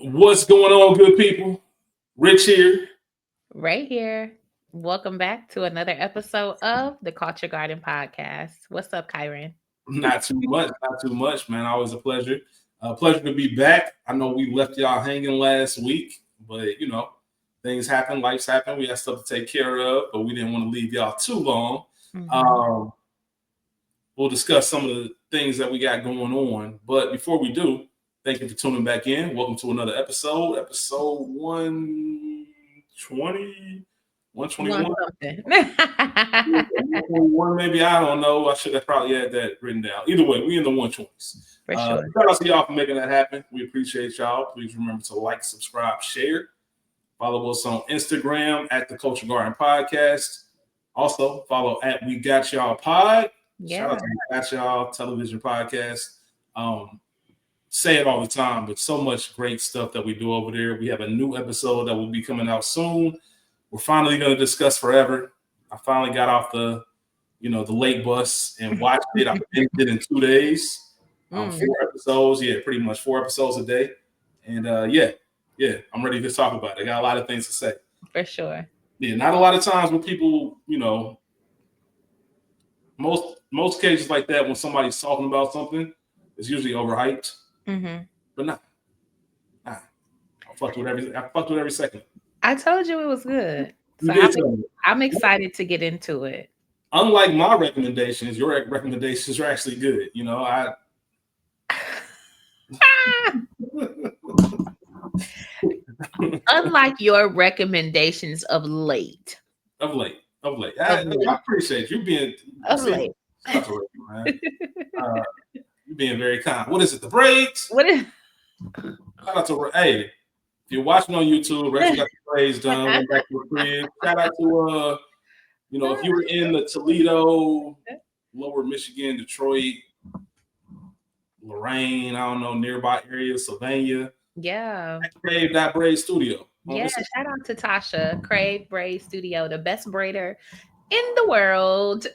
What's going on, good people? Rich here. Right here. Welcome back to another episode of the Culture Garden podcast. What's up, Kyron? Not too much, man. Always a pleasure. Pleasure to be back. I know we left y'all hanging last week, but things happen, life's happen. We had stuff to take care of, but we didn't want to leave y'all too long. Um, we'll discuss some of the things that we got going on. But before we do, thank you for tuning back in. Welcome to another episode 120, 121. Something. 121, maybe, I don't know. I should have probably had that written down. Either way, we in the 120s. For sure. Shout out to y'all for making that happen. We appreciate y'all. Please remember to like, subscribe, share. Follow us on Instagram at the Culture Garden Podcast. Also, follow at We Got Y'all Pod. Yeah. Shout out to We Got Y'all Television Podcast. Say it all the time, but so much great stuff that we do over there. We have a new episode that will be coming out soon. We're finally going to discuss Forever. I finally got off the late bus and watched it. I finished it in 2 days. 4 episodes. Yeah, pretty much 4 episodes a day. And yeah, I'm ready to talk about it. I got a lot of things to say. For sure. Yeah, not a lot of times when people, most cases like that, when somebody's talking about something, it's usually overhyped. But nah. I fucked with every second. I told you it was good. So I'm excited to get into it. Unlike my recommendations, your recommendations are actually good. Unlike your recommendations of late. Of late. I appreciate you being of late. Man. You're being very kind. What is it? The braids? What is? Shout out to if you're watching on YouTube, Rachel got the braids done. Went back to the crib. Shout out to if you were in the Toledo, Lower Michigan, Detroit, Lorraine, I don't know, nearby areas, Sylvania. Yeah. Crave That Braid Studio. Yeah, shout out to Tasha, Crave Braid Studio, the best braider in the world.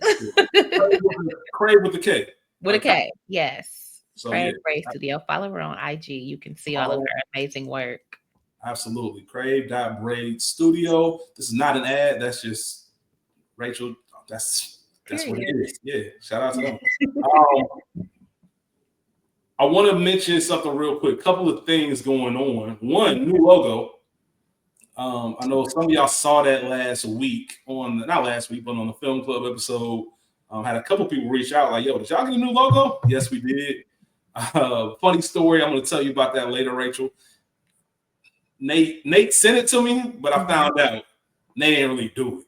Crave with the K. With a K, yes. So, Crave Braid Studio. Follow her on IG. You can see all of her amazing work. Absolutely. Crave That Braid Studio. This is not an ad. That's just Rachel. That's what it is. Yeah. Shout out to them. I want to mention something real quick. Couple of things going on. One, new logo. I know some of y'all saw that last week not last week, but on the Film Club episode. Had a couple people reach out like, yo, did y'all get a new logo? Yes, we did. Funny story. I'm going to tell you about that later, Rachel. Nate sent it to me, but I found out Nate didn't really do it.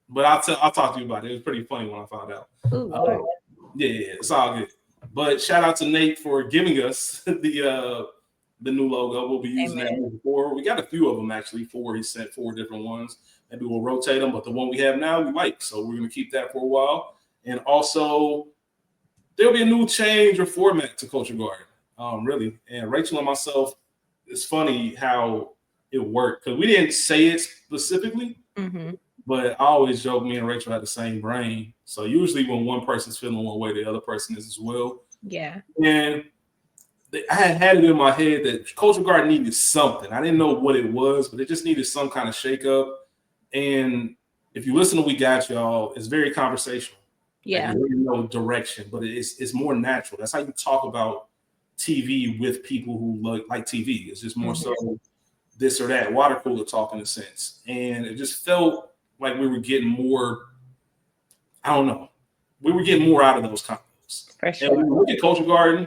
But I'll talk to you about it. It was pretty funny when I found out. Yeah, it's all good. But shout out to Nate for giving us the new logo. We'll be using that moving forward. We got a few of them actually. 4. He sent 4 different ones. Maybe we'll rotate them, but the one we have now we like, so we're going to keep that for a while. And also, there'll be a new change or format to Culture Garden, really. And Rachel and myself, it's funny how it worked because we didn't say it specifically, but I always joke me and Rachel had the same brain. So usually when one person's feeling one way, the other person is as well. Yeah. And I had it in my head that Culture Garden needed something. I didn't know what it was, but it just needed some kind of shakeup. And if you listen to We Got Y'all, it's very conversational. Yeah. There's really no direction, but it's more natural. That's how you talk about TV with people who like TV. It's just more so this or that, water cooler talk in a sense. And it just felt like we were getting more, I don't know, we were getting more out of those combos. For sure. And when we look at Culture Garden,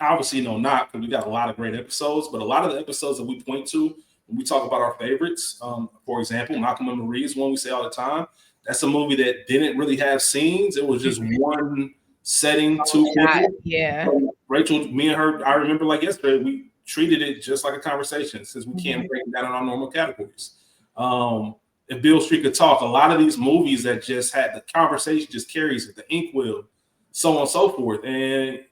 obviously, not because we got a lot of great episodes, but a lot of the episodes that we point to when we talk about our favorites, for example, Malcolm and Marie is one we say all the time. That's a movie that didn't really have scenes. It was just one setting, 2 people. Yeah. So Rachel, me and her, I remember like yesterday, we treated it just like a conversation since we can't break it down in our normal categories. If Bill Street could talk, a lot of these movies that just had the conversation just carries it, the inkwell, so on and so forth. And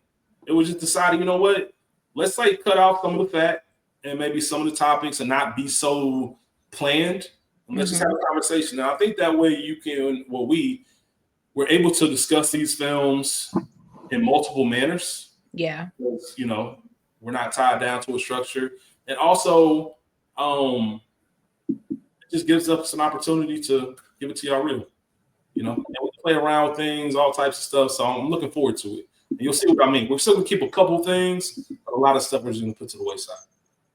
it was just decided, you know what? Let's cut off some of the fat and maybe some of the topics and not be so planned. And let's just have a conversation. And I think that way we're able to discuss these films in multiple manners. Yeah. We're not tied down to a structure. And also, it just gives us an opportunity to give it to y'all real. And we play around with things, all types of stuff. So I'm looking forward to it. And you'll see what I mean. We're still going to keep a couple things, but a lot of stuff we're just going to put to the wayside.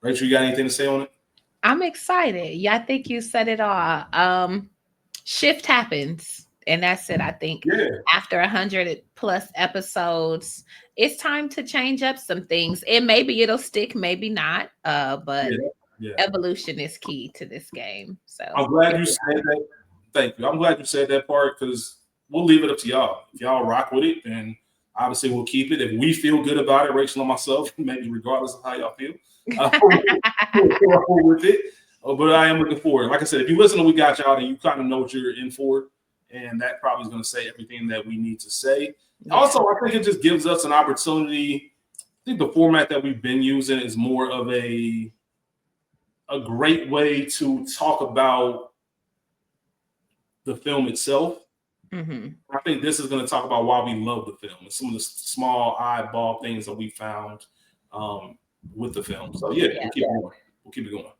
Rachel, you got anything to say on it? I'm excited. Yeah, I think you said it all. Shift happens. And that's it. I think after 100 plus episodes, it's time to change up some things. And maybe it'll stick, maybe not. But evolution is key to this game. So I'm glad you said that. Thank you. I'm glad you said that part because we'll leave it up to y'all. If y'all rock with it, then obviously we'll keep it. If we feel good about it, Rachel and myself, maybe regardless of how y'all feel, we'll with it. But I am looking forward. Like I said, if you listen to We Got Y'all, then you kind of know what you're in for. And that probably is going to say everything that we need to say. Yeah. Also, I think it just gives us an opportunity. I think the format that we've been using is more of a great way to talk about the film itself. Mm-hmm. I think this is going to talk about why we love the film and some of the small eyeball things that we found with the film. So, we'll keep it going. We'll keep it going.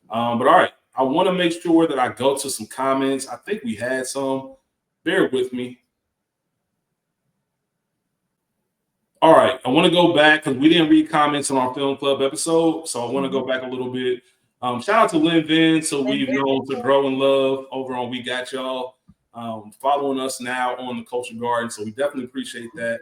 But all right, I want to make sure that I go to some comments. I think we had some. Bear with me. All right, I want to go back because we didn't read comments on our film club episode, so I want to go back a little bit. Shout out to Lynn Vince, so we've known to grow in love over on We Got Y'all, following us now on the Culture Garden, so we definitely appreciate that.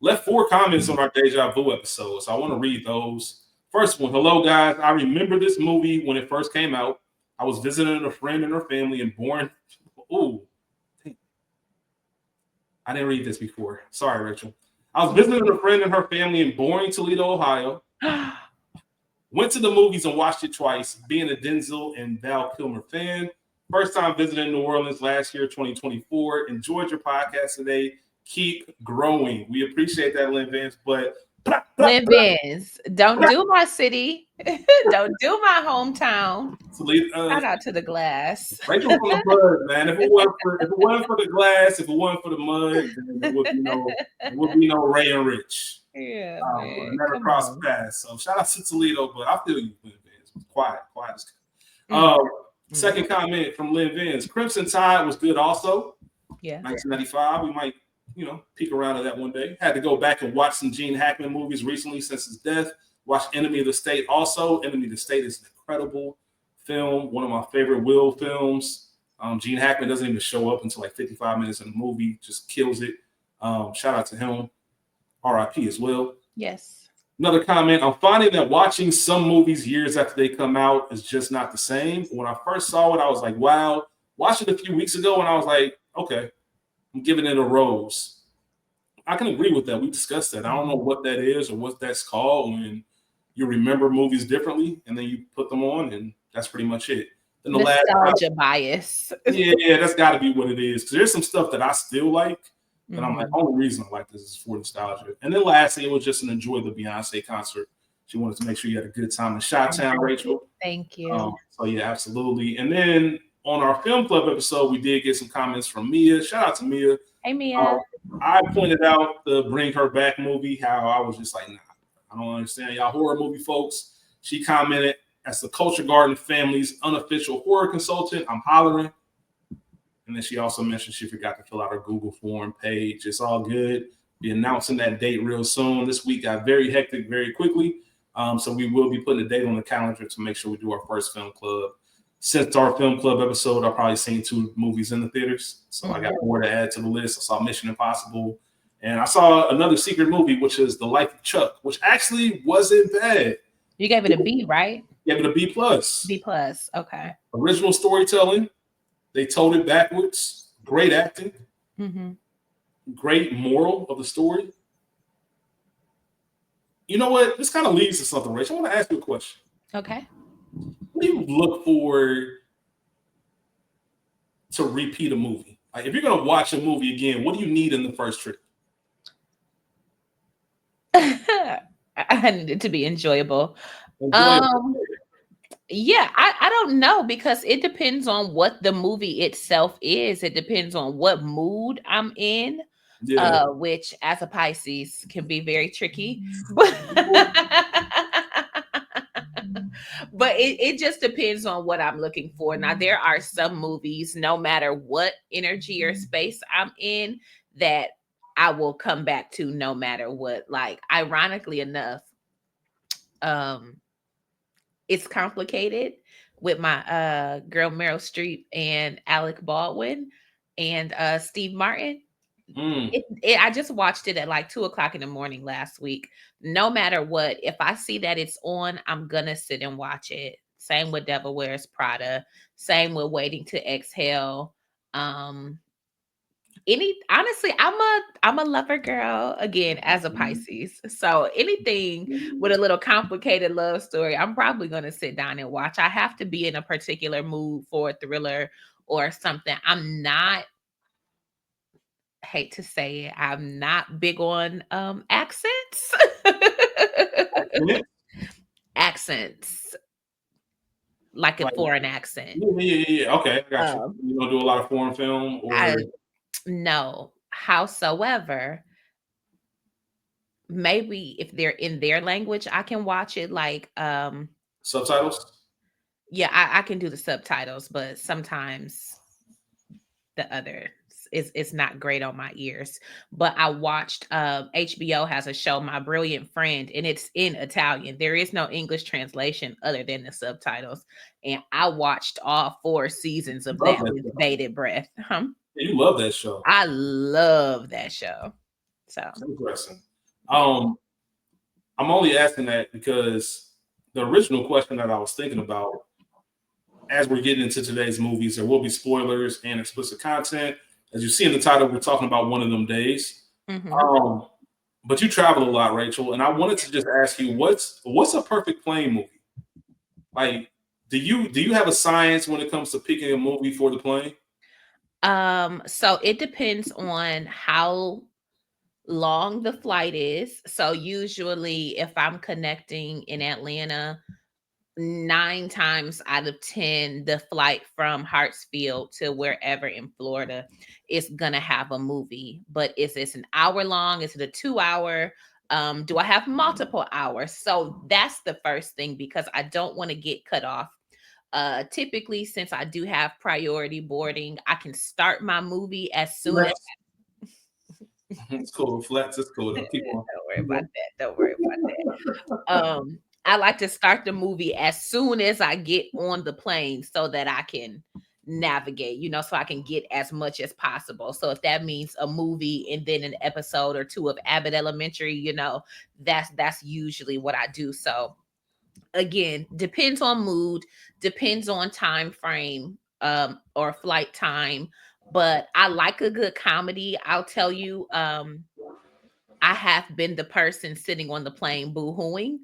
Left 4 comments on our Deja Vu episode, so I want to read those. First one, hello guys, I remember this movie when it first came out. I was visiting a friend and her family in Bourne. Ooh. I didn't read this before. Sorry, Rachel. I was visiting a friend and her family in Boring, Toledo, Ohio. Went to the movies and watched it twice, being a Denzel and Val Kilmer fan. First time visiting New Orleans last year, 2024. Enjoyed your podcast today. Keep growing. We appreciate that, Lynn Vance. But Lynn Vance, don't do my city. Don't do my hometown. Shout out to the glass. Rachel from the mud, man. If it wasn't for the glass, if it wasn't for the mud, then there would be no Ray and Rich. Yeah, never crossed paths. So shout out to Toledo, but I feel you, Lynn Vance. Quiet as good. Second comment from Lynn Vance. Crimson Tide was good also. Yeah. 1995. We might peek around to that one day. Had to go back and watch some Gene Hackman movies recently since his death. Watched Enemy of the State also. Enemy of the State is an incredible film. One of my favorite Will films. Gene Hackman doesn't even show up until like 55 minutes in the movie. Just kills it. Shout out to him. R.I.P. as well. Yes. Another comment. I'm finding that watching some movies years after they come out is just not the same. When I first saw it, I was like, wow. Watched it a few weeks ago and I was like, okay. I'm giving it a rose. I can agree with that. We discussed that. I don't know what that is or what that's called when you remember movies differently and then you put them on and that's pretty much it. Then the nostalgia bias. Yeah, that's got to be what it is. Because there's some stuff that I still like that I'm like, only reason I like this is for nostalgia. And then lastly, it was just an enjoy the Beyonce concert. She wanted to make sure you had a good time in Chi-Town, Rachel. Thank you. So yeah, absolutely. And then on our film club episode, we did get some comments from Mia. Shout out to Mia. Hey, Mia. I pointed out the Bring Her Back movie, how I was just like, nah, I don't understand y'all horror movie folks. She commented, as the Culture Garden family's unofficial horror consultant, I'm hollering. And then she also mentioned she forgot to fill out her Google form page. It's all good. Be announcing that date real soon. This week got very hectic very quickly. So we will be putting a date on the calendar to make sure we do our first film club. Since our film club episode, I've probably seen 2 movies in the theaters. So I got more to add to the list. I saw Mission Impossible. And I saw another secret movie, which is The Life of Chuck, which actually wasn't bad. You gave it a B, right? Gave it a B+. B+, okay. Original storytelling. They told it backwards. Great acting. Great moral of the story. You know what? This kind of leads to something, Rachel. I want to ask you a question. Okay. What do you look for to repeat a movie? Like if you're going to watch a movie again, what do you need in the first trip? I need it to be enjoyable. Yeah, I don't know because it depends on what the movie itself is. It depends on what mood I'm in. Which as a Pisces can be very tricky. But it just depends on what I'm looking for. Now, there are some movies, no matter what energy or space I'm in, that I will come back to no matter what. Like, ironically enough, it's complicated with my girl Meryl Streep and Alec Baldwin and Steve Martin. I just watched it at like 2:00 in the morning last week. No matter what, if I see that it's on, I'm gonna sit and watch it. Same with Devil Wears Prada. Same with Waiting to Exhale. Honestly, I'm a lover girl again as a Pisces. So anything with a little complicated love story, I'm probably gonna sit down and watch. I have to be in a particular mood for a thriller or something. I'm not, hate to say it, I'm not big on accents. Accents. Like a foreign accent. Yeah. Okay, I got you. You don't do a lot of foreign film or no. Howsoever, maybe if they're in their language, I can watch it like subtitles. Yeah, I can do the subtitles, but sometimes the other it's not great on my ears. But I watched HBO has a show, My Brilliant Friend, and it's in Italian. There is no English translation other than the subtitles. And I watched all 4 seasons of that with bated breath. You love that show. I love that show. So that's interesting. I'm only asking that because the original question that I was thinking about, as we're getting into today's movies, there will be spoilers and explicit content. As you see in the title, we're talking about one of them days. But you travel a lot, Rachel, and I wanted to just ask you, what's a perfect plane movie? Like, do you have a science when it comes to picking a movie for the plane? So it depends on how long the flight is. So usually if I'm connecting in Atlanta, 9 times out of 10, the flight from Hartsfield to wherever in Florida is gonna have a movie. But is this an hour long? Is it a 2-hour? Do I have multiple hours? So that's the first thing, because I don't want to get cut off. Typically, since I do have priority boarding, I can start my movie as soon as it's cool. Flex, it's cool. Don't worry about that. I like to start the movie as soon as I get on the plane so that I can navigate, so I can get as much as possible. So if that means a movie and then an episode or 2 of Abbott Elementary, that's usually what I do. So again, depends on mood, depends on time frame, or flight time. But I like a good comedy. I'll tell you, I have been the person sitting on the plane boo-hooing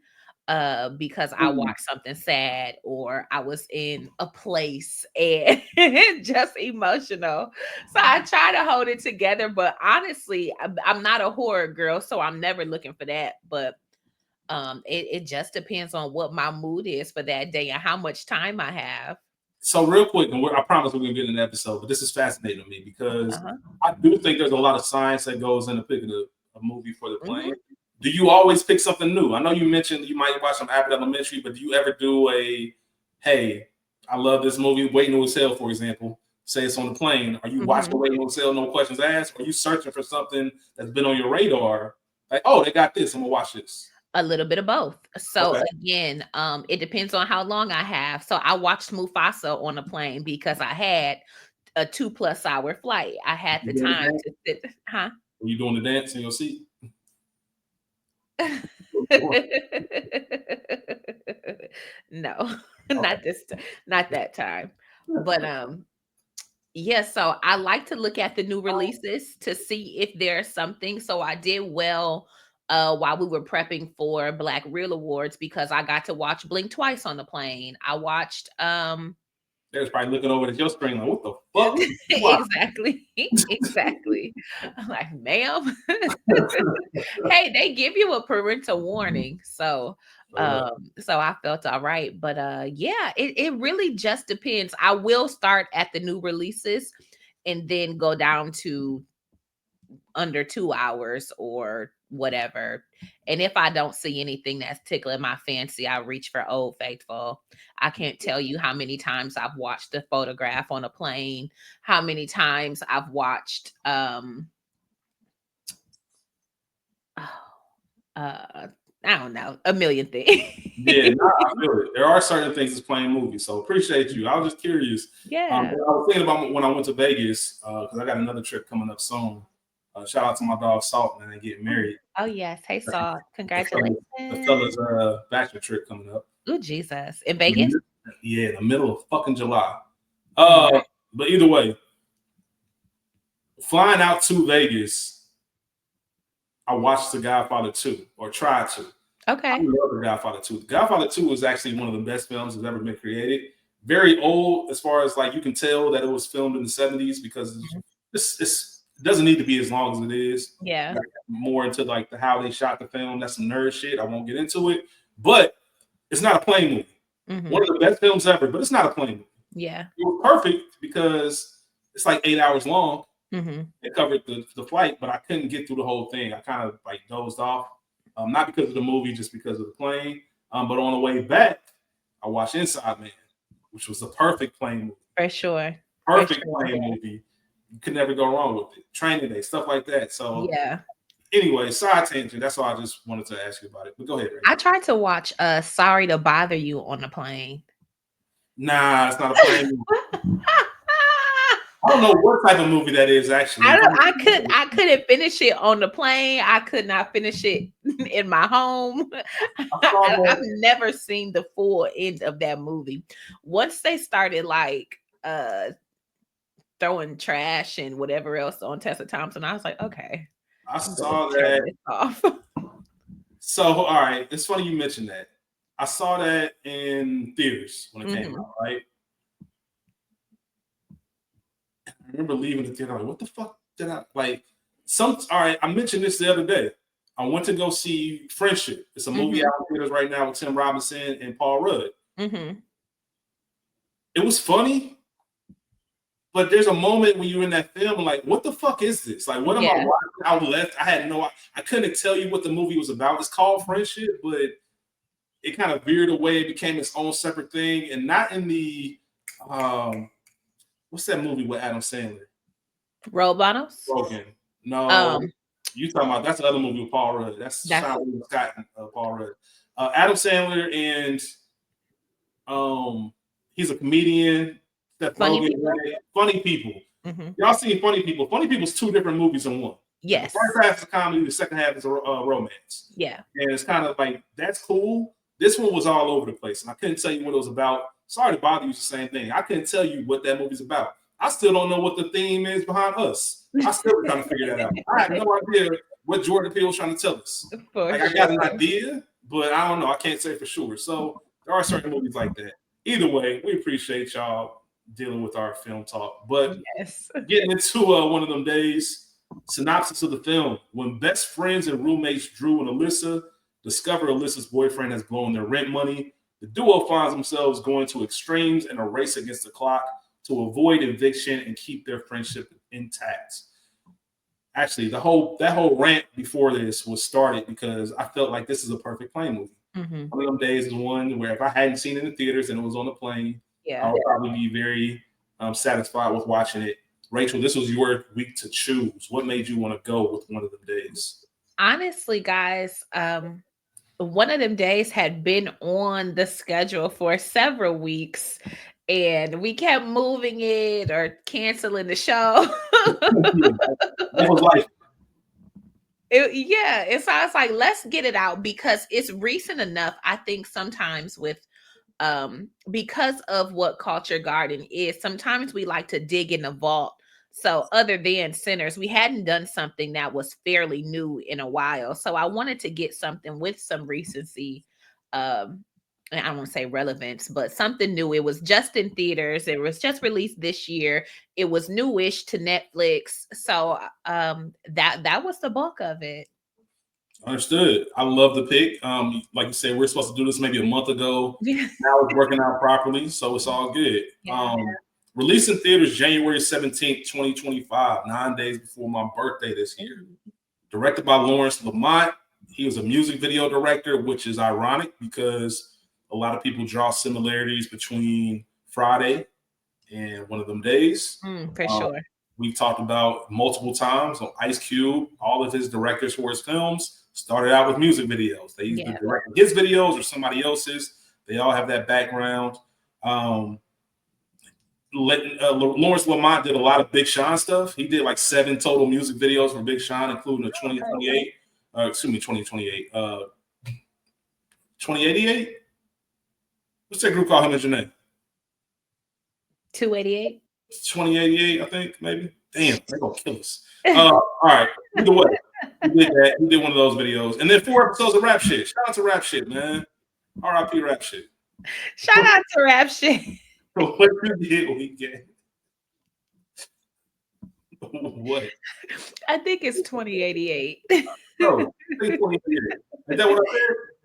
because I watched something sad or I was in a place and just emotional. So I try to hold it together. But honestly, I'm not a horror girl, so I'm never looking for that. But it just depends on what my mood is for that day and how much time I have. So real quick, and I promise we're gonna get in an episode, but this is fascinating to me because I do think there's a lot of science that goes into picking a movie for the plane. Do you always pick something new? I know you mentioned you might watch some Abbott Elementary, but do you ever do hey, I love this movie, Waiting to Exhale, for example, say it's on the plane. Are you watching Waiting to Exhale, no questions asked? Or are you searching for something that's been on your radar? Like, oh, they got this, I'm gonna watch this. A little bit of both. So again, it depends on how long I have. So I watched Mufasa on a plane because I had a 2+ hour flight. I had the time to sit. Were you doing the dance in your seat? No, not that time. But yeah, so I like to look at the new releases to see if there's something. So I did well while we were prepping for Black Reel Awards because I got to watch Blink twice on the plane. I watched they was probably looking over at your screen like, what the fuck? Exactly. I'm like, ma'am. Hey, they give you a parental warning. So I felt all right. But yeah, it really just depends. I will start at the new releases and then go down to under 2 hours or whatever. And if I don't see anything that's tickling my fancy, I reach for Old Faithful. I can't tell you how many times I've watched The Photograph on a plane, how many times I've watched I don't know, a million things. Yeah, nah, I feel it. There are certain things that's playing movies, so appreciate you. I was just curious. Yeah. I was thinking about when I went to Vegas because I got another trip coming up soon. Shout out to my dog Salt, man, and getting married. Oh yes, hey Salt, congratulations. The fellas bachelor trip coming up. Oh Jesus, in Vegas? Yeah, in the middle of fucking July. But either way, flying out to Vegas, I watched The Godfather 2, or tried to. Okay. I love The Godfather 2. The Godfather 2 is actually one of the best films that's ever been created. Very old, as far as like you can tell that it was filmed in the 70s because it doesn't need to be as long as it is. Yeah. More into like how they shot the film. That's some nerd shit. I won't get into it. But it's not a plane movie. Mm-hmm. One of the best films ever, but it's not a plane movie. Yeah. It was perfect because it's like 8 hours long. Mm-hmm. It covered the flight, but I couldn't get through the whole thing. I kind of like dozed off. Not because of the movie, just because of the plane. But on the way back, I watched Inside Man, which was the perfect plane movie. For sure. Perfect plane movie. You could never go wrong with it. Training Day, stuff like that. So yeah. Anyway, side tangent. That's all I just wanted to ask you about it. But go ahead, Ray. I tried to watch Sorry to Bother You on the plane. Nah, it's not a plane movie. I don't know what type of movie that is, actually. I couldn't finish it on the plane. I could not finish it in my home. I've never seen the full end of that movie. Once they started like throwing trash and whatever else on Tessa Thompson, I was like, okay. I saw that. Off. So, all right, it's funny you mentioned that. I saw that in theaters when it came out, right? I remember leaving the theater like, what the fuck did I like? All right, I mentioned this the other day. I went to go see Friendship. It's a movie out in theaters right now with Tim Robinson and Paul Rudd. Mm-hmm. It was funny, but there's a moment when you're in that film, like, what the fuck is this? Like, what am I watching? I couldn't tell you what the movie was about. It's called Friendship, but it kind of veered away. It became its own separate thing, and not in the what's that movie with Adam Sandler? Role Models? Broken. No. You talking about, that's the other movie with Paul Rudd. That's Scott and Paul Rudd. Adam Sandler and he's a comedian. Funny People. Mm-hmm. Y'all seen Funny People? Funny People's two different movies in one. Yes. The first half is a comedy, the second half is a romance. Yeah. And it's kind of like, that's cool. This one was all over the place, and I couldn't tell you what it was about. Sorry to bother you, it's the same thing. I couldn't tell you what that movie's about. I still don't know what the theme is behind Us. I still trying to figure that out. I have no idea what Jordan Peele was trying to tell us. I got an idea, but I don't know. I can't say for sure. So there are certain movies like that. Either way, we appreciate y'all dealing with our film talk. But getting into one of them days, synopsis of the film. When best friends and roommates Drew and Alyssa discover Alyssa's boyfriend has blown their rent money, the duo finds themselves going to extremes in a race against the clock to avoid eviction and keep their friendship intact. Actually, that whole rant before this was started because I felt like this is a perfect plane movie. Mm-hmm. One of them days is one where if I hadn't seen it in the theaters and it was on the plane, I would probably be very satisfied with watching it. Rachel, this was your week to choose. What made you want to go with one of them days? Honestly, guys, one of them days had been on the schedule for several weeks, and we kept moving it or canceling the show. That was life. And so I was like, let's get it out because it's recent enough. I think sometimes with because of what Culture Garden is, sometimes we like to dig in the vault. So other than Sinners, we hadn't done something that was fairly new in a while. So I wanted to get something with some recency. I don't want to say relevance, but something new. It was just in theaters. It was just released this year. It was newish to Netflix. So that was the bulk of it. Understood. I love the pick. Like you said, we're supposed to do this maybe a month ago. Now it's working out properly, so it's all good. Released in theaters January 17th, 2025, 9 days before my birthday this year. directed by Lawrence Lamont. He was a music video director, which is ironic because a lot of people draw similarities between Friday and One of Them Days. For sure. We've talked about multiple times on Ice Cube. All of his directors for his films started out with music videos. They either directed his videos or somebody else's. They all have that background. Lawrence Lamont did a lot of Big Sean stuff. He did like 7 total music videos for Big Sean, including the 2028. 2028. 2088? What's that group called him and Janae? 288? 2088, I think, maybe. Damn, they're going to kill us. All right. Either way, he did that. He did one of those videos. And then 4 episodes of Rap Shit. Shout out to Rap Shit, man. R.I.P. Rap Shit. Shout out to Rap Shit. What you did weekend? What? I think it's 2088. No, 2088. Is that what I said?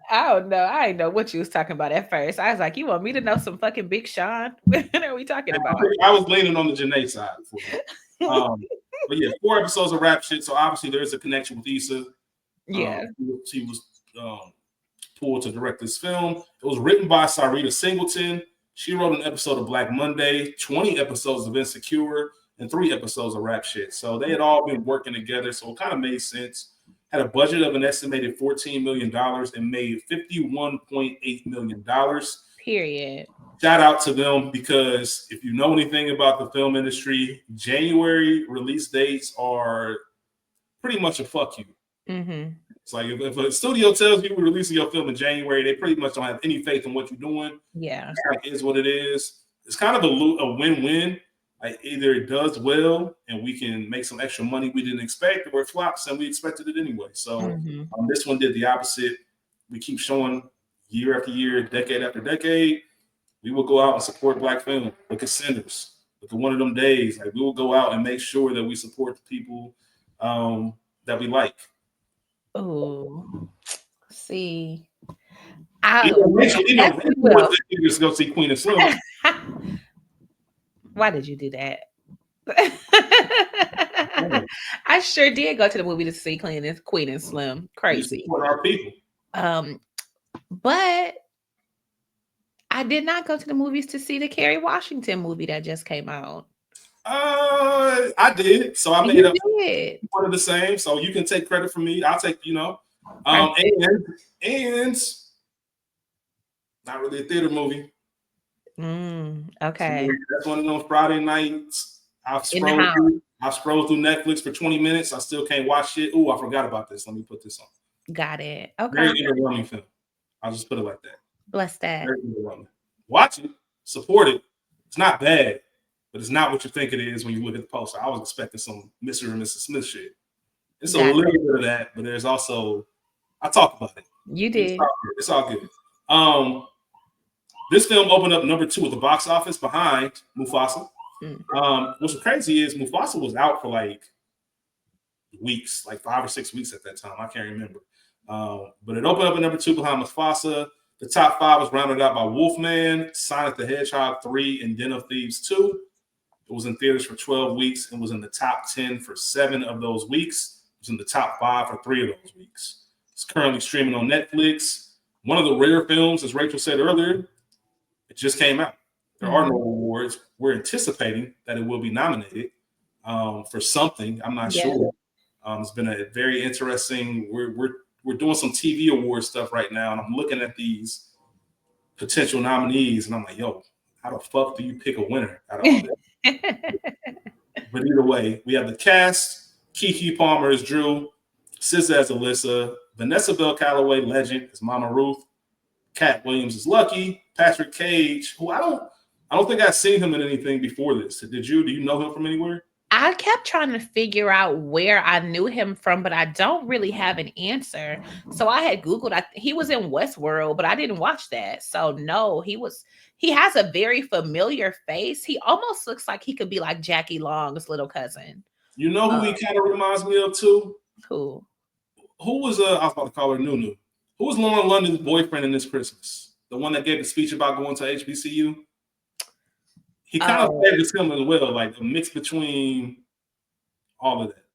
I don't know. I didn't know what you was talking about at first. I was like, you want me to know some fucking Big Sean? What are we talking about? I was leaning on the Janae side. But yeah, 4 episodes of Rap Shit. So obviously there's a connection with Issa. Yeah. She was pulled to direct this film. It was written by Sarita Singleton. She wrote an episode of Black Monday, 20 episodes of Insecure, and 3 episodes of Rap Shit. So they had all been working together. So it kind of made sense. Had a budget of an estimated $14 million and made $51.8 million. Period. Shout out to them, because if you know anything about the film industry, January release dates are pretty much a fuck you. Mm-hmm. It's like if a studio tells you we're releasing your film in January, they pretty much don't have any faith in what you're doing. Yeah. It's like, it is what it is. It's kind of a win-win. Like, either it does well and we can make some extra money we didn't expect, or it flops and we expected it anyway. So this one did the opposite. We keep showing year after year, decade after decade, we will go out and support Black film. Look at Sinners. Look at One of Them Days. Like, we will go out and make sure that we support the people that we like. Oh, see. Just go see Queen and Slim. Why did you do that? I sure did go to the movie to see Queen and Slim. Crazy. What our people. But I did not go to the movies to see the Kerry Washington movie that just came out. I did. So I made up one of the same. So you can take credit from me. I'll take, and not really a theater movie. Okay. So that's one of those Friday nights. I've scrolled through Netflix for 20 minutes. I still can't watch it. Oh, I forgot about this. Let me put this on. Got it. Okay. Very underwhelming film. I'll just put it like that. Bless that. Very underwhelming. Watch it. Support it. It's not bad, but it's not what you think it is when you look at the poster. I was expecting some Mr. and Mrs. Smith shit. It's a little bit of that, but there's also, I talk about it. You did. It's all good. This film opened up number 2 at the box office behind Mufasa. What's crazy is Mufasa was out for like weeks, like 5 or 6 weeks at that time. I can't remember. But it opened up at number 2 behind Mufasa. The top 5 was rounded out by Wolfman, Sonic the Hedgehog 3, and Den of Thieves 2. It was in theaters for 12 weeks and was in the top 10 for 7 of those weeks. It was in the top 5 for 3 of those weeks. It's currently streaming on Netflix. One of the rare films, as Rachel said earlier, it just came out. There are no awards. We're anticipating that it will be nominated for something. I'm not sure. It's been a very interesting. We're doing some TV award stuff right now, and I'm looking at these potential nominees, and I'm like, yo, how the fuck do you pick a winner out of all that? But either way, we have the cast. Keke Palmer as Drew, SZA as Alyssa, Vanessa Bell Calloway, legend, as Mama Ruth, Cat Williams as Lucky, Patrick Cage, who I don't think I've seen him in anything before this. Did you? Do you know him from anywhere? I kept trying to figure out where I knew him from, but I don't really have an answer. So I had Googled. He was in Westworld, but I didn't watch that. So no, he has a very familiar face. He almost looks like he could be like Jackie Long's little cousin. You know who he kind of reminds me of too? Who? Who was I was about to call her Nunu. Who was Lauren London's boyfriend in This Christmas? The one that gave the speech about going to HBCU? He kind of played this film as well, like a mix between all of that.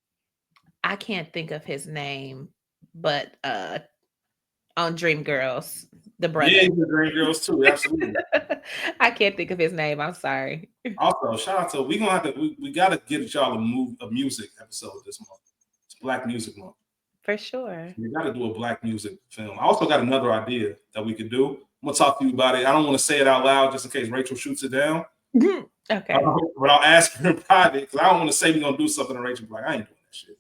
I can't think of his name, but on Dreamgirls, the brother. Yeah, the Dreamgirls too. Absolutely. I can't think of his name. I'm sorry. Also, shout out to we gonna have to we gotta get y'all a music episode this month. It's Black Music Month. For sure. We got to do a Black music film. I also got another idea that we could do. I'm gonna talk to you about it. I don't want to say it out loud just in case Rachel shoots it down. Okay. But I'll ask her in private because I don't want to say we're gonna do something and Rachel be like, I ain't doing that shit.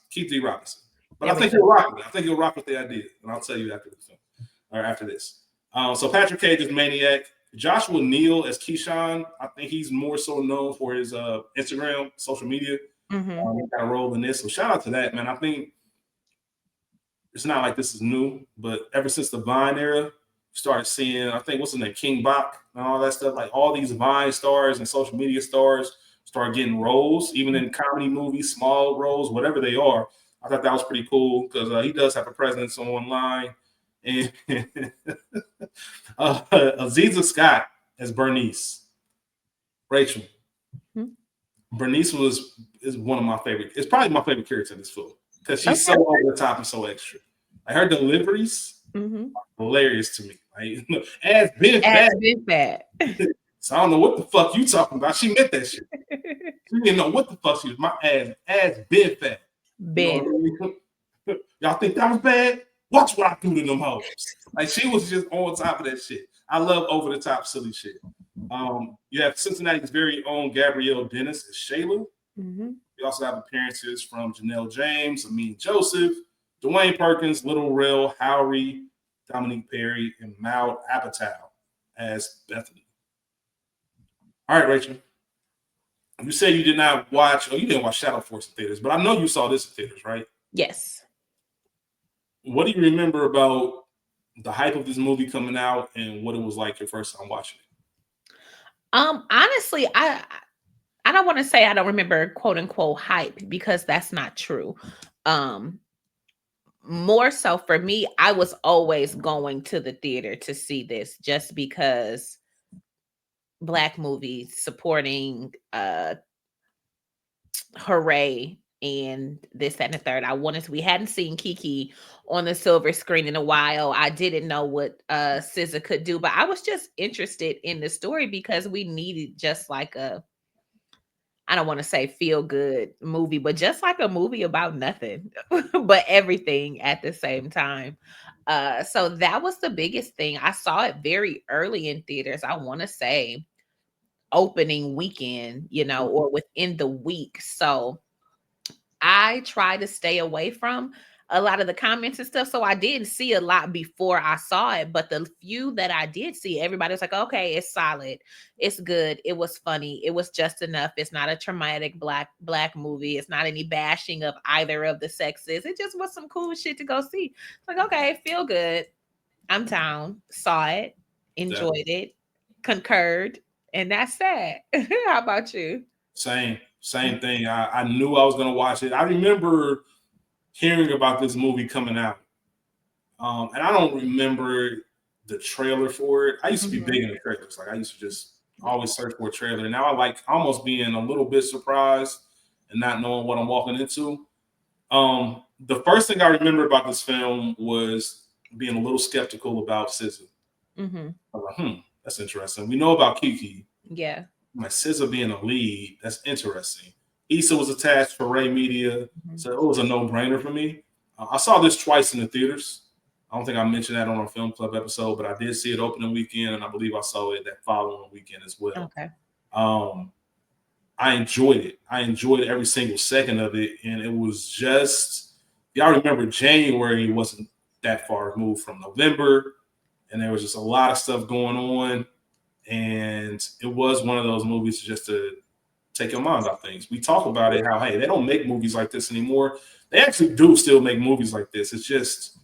Keith D. Robinson. But I think he'll rock with it. I think he'll rock with the idea, and I'll tell you after the film or after this. So Patrick Cage is Maniac. Joshua Neal as Keyshawn. I think he's more so known for his Instagram, social media. Mm-hmm. He got a role in this, so shout out to that, man. I think it's not like this is new, but ever since the Vine era, started seeing, I think, what's his name, King Bach and all that stuff, like all these Vine stars and social media stars start getting roles, even in comedy movies, small roles, whatever they are. I thought that was pretty cool because he does have a presence online. And Aziza Scott as Bernice. Rachel. Bernice is one of my favorite. It's probably my favorite character in this film because she's so over the top and so extra. Like her deliveries, hilarious to me. Like, ass been fat. So I don't know what the fuck you talking about. She meant that shit. She didn't know what the fuck she was. My ass been fat. Ben. You know I mean? Y'all think that was bad? Watch what I do to them hoes. Like she was just on top of that shit. I love over the top silly shit. You have Cincinnati's very own Gabrielle Dennis as Shayla. You also have appearances from Janelle James, Amin Joseph, Dwayne Perkins, Little Rel, Howery, Dominique Perry, and Maud Apatow as Bethany. All right, Rachel. You said you did not watch, or you didn't watch Shadow Force in theaters, but I know you saw this in theaters, right? Yes. What do you remember about the hype of this movie coming out and what it was like your first time watching it? Honestly, I don't want to say I don't remember quote unquote hype because that's not true. More so for me, I was always going to the theater to see this just because Black movies supporting Hooray and this, that, and the third. We hadn't seen Keke on the silver screen in a while. I didn't know what SZA could do, but I was just interested in the story because we needed just like I don't want to say feel good movie, but just like a movie about nothing, but everything at the same time. So that was the biggest thing. I saw it very early in theaters. I want to say opening weekend, or within the week. So I try to stay away from a lot of the comments and stuff. So I didn't see a lot before I saw it, but the few that I did see, everybody was like, okay, it's solid. It's good. It was funny. It was just enough. It's not a traumatic black movie. It's not any bashing of either of the sexes. It just was some cool shit to go see. It's like, okay, feel good. I'm down. Saw it, enjoyed it, concurred, and that's that. How about you? Same thing. I knew I was going to watch it. I remember hearing about this movie coming out. And I don't remember the trailer for it. I used to be big into trailers. Like I used to just always search for a trailer. Now I like almost being a little bit surprised and not knowing what I'm walking into. The first thing I remember about this film was being a little skeptical about SZA. I was like, that's interesting. We know about Keke. Yeah. Like SZA being a lead, that's interesting. Issa was attached for Ray Media, so it was a no-brainer for me. I saw this twice in the theaters. I don't think I mentioned that on our film club episode, but I did see it opening weekend, and I believe I saw it that following weekend as well. Okay. I enjoyed it. I enjoyed every single second of it, and it was just, y'all remember January wasn't that far removed from November, and there was just a lot of stuff going on, and it was one of those movies just to take your mind off things. We talk about it, how, hey, they don't make movies like this anymore. They actually do still make movies like this. It's just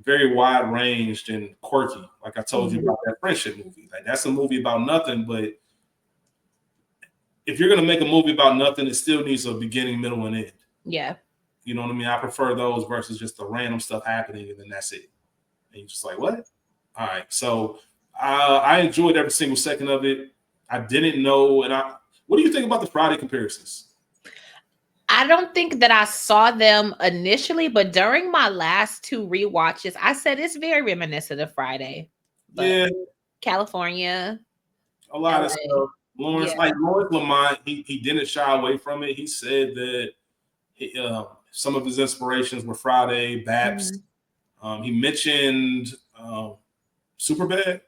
very wide ranged and quirky. Like I told you about that friendship movie. Like that's a movie about nothing, but if you're going to make a movie about nothing, it still needs a beginning, middle, and end. Yeah. You know what I mean? I prefer those versus just the random stuff happening and then that's it. And you're just like, what? All right. So I enjoyed every single second of it. I didn't know. And what do you think about the Friday comparisons? I don't think that I saw them initially, but during my last 2 rewatches, I said it's very reminiscent of Friday. But yeah, California, a lot LA. of stuff. Lawrence Lamont, he didn't shy away from it. He said that some of his inspirations were Friday, Baps. He mentioned Superbad,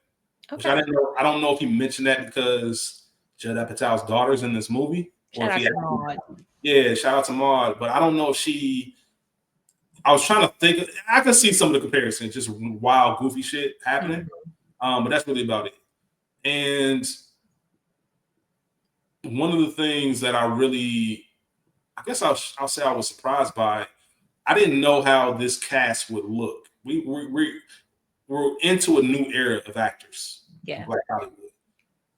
which I didn't know. I don't know if he mentioned that because Judd Apatow's daughter's in this movie. Shout out to Maud. Yeah, shout out to Maud. But I don't know if she. I was trying to think. I could see some of the comparisons, just wild, goofy shit happening. But that's really about it. And one of the things that I guess I'll say I was surprised by, I didn't know how this cast would look. We're into a new era of actors. Yeah. Black Hollywood.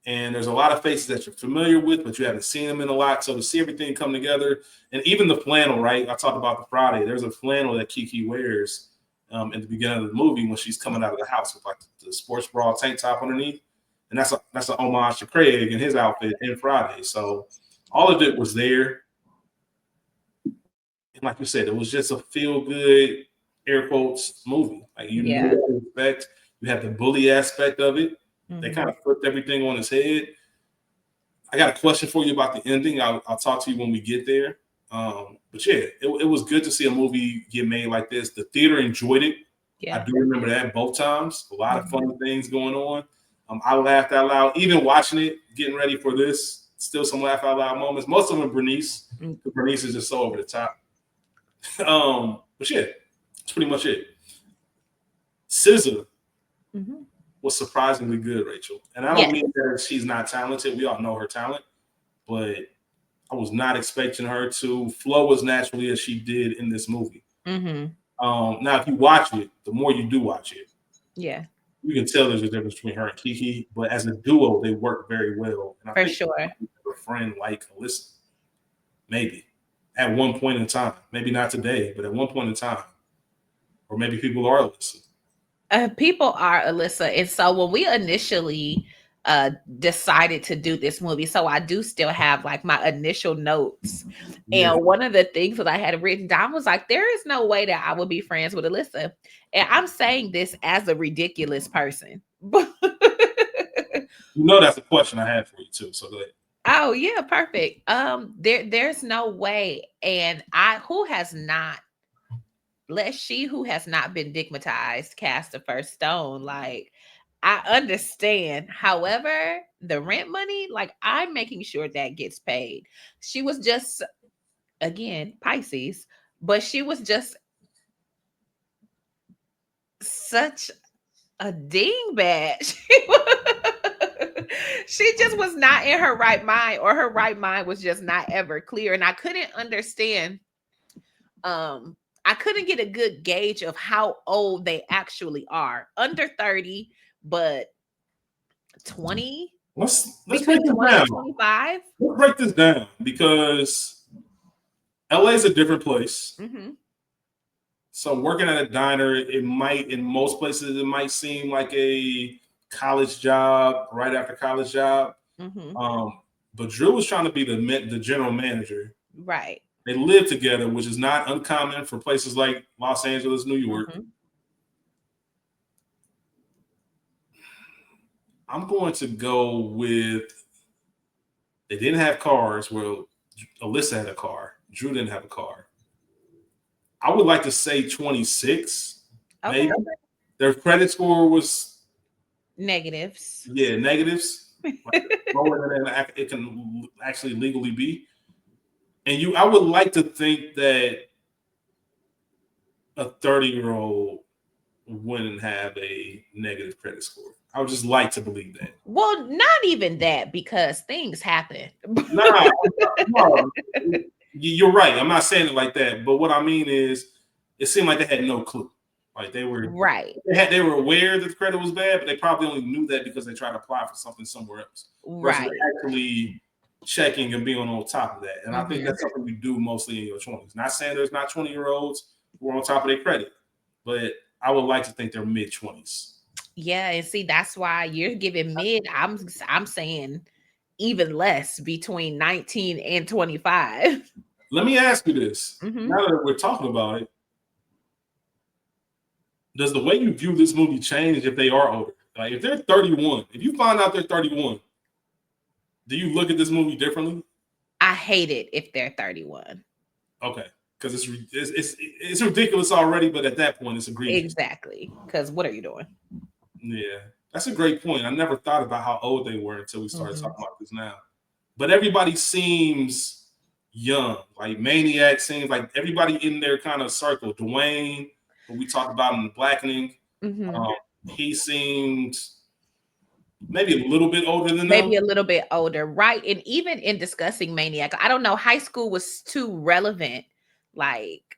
And there's a lot of faces that you're familiar with, but you haven't seen them in a lot. So to see everything come together, and even the flannel, right? I talked about the Friday. There's a flannel that Keke wears in the beginning of the movie when she's coming out of the house with like the sports bra tank top underneath. And that's an homage to Craig and his outfit in Friday. So all of it was there. And like you said, it was just a feel-good, air quotes, movie. Like you knew what to expect. You had the bully aspect of it. They kind of flipped everything on his head. I got a question for you about the ending. I'll talk to you when we get there. But yeah, it was good to see a movie get made like this. The theater enjoyed it. Yeah. I do remember that both times. A lot of funny things going on. I laughed out loud, even watching it, getting ready for this. Still some laugh out loud moments. Most of them Bernice. Bernice is just so over the top. But yeah, that's pretty much it. SZA was surprisingly good, Rachel. And I don't mean that she's not talented. We all know her talent. But I was not expecting her to flow as naturally as she did in this movie. Now, if you watch it, the more you do watch it, you can tell there's a difference between her and Keke. But as a duo, they work very well. And I think sure. A friend like Alyssa, maybe at one point in time, maybe not today, but at one point in time, or maybe people are Alyssa. People are Alyssa, and so when we initially decided to do this movie, so I do still have like my initial notes, and one of the things that I had written down was like, there is no way that I would be friends with Alyssa, and I'm saying this as a ridiculous person. That's a question I had for you too. So go ahead. Oh yeah, perfect. There's no way, and who has not been digmatized cast the first stone. Like, I understand. However, the rent money, like, I'm making sure that gets paid. She was just, again, Pisces, but she was just such a dingbat. She just was not in her right mind, or her right mind was just not ever clear. And I couldn't understand. I couldn't get a good gauge of how old they actually are. Under 30, but 20? Let's break this down. 25? Let's break this down because LA is a different place. So working at a diner, it might, in most places, it might seem like a college job, right after college job. But Drew was trying to be the general manager. Right. They live together, which is not uncommon for places like Los Angeles, New York. I'm going to go with, they didn't have cars. Well, Alyssa had a car. Drew didn't have a car. I would like to say 26. Okay. Maybe. Their credit score was negatives. Yeah, negatives. Lower than it can actually legally be. And I would like to think that a 30-year-old wouldn't have a negative credit score. I would just like to believe that. Well, not even that, because things happen. No, you're right. I'm not saying it like that. But what I mean is, it seemed like they had no clue. Like they were right. They were aware that the credit was bad, but they probably only knew that because they tried to apply for something somewhere else. Right. Actually checking and being on top of that. And I think that's something we do mostly in your 20s. Not saying there's not 20-year-olds who are on top of their credit, but I would like to think they're mid-20s. Yeah, and see, that's why you're giving mid. I'm saying even less, between 19 and 25. Let me ask you this. Now that we're talking about it, does the way you view this movie change if they are older? Like if they're 31, if you find out they're 31, do you look at this movie differently? I hate it if they're 31. Okay, because it's ridiculous already, but at that point, it's egregious. Exactly. Because what are you doing? Yeah, that's a great point. I never thought about how old they were until we started talking about this now. But everybody seems young. Like Maniac seems like everybody in their kind of circle. Dwayne, who we talked about in the Blackening, he seemed maybe a little bit older than maybe them. A little bit older, right? And even in discussing Maniac, I don't know, high school was too relevant. Like,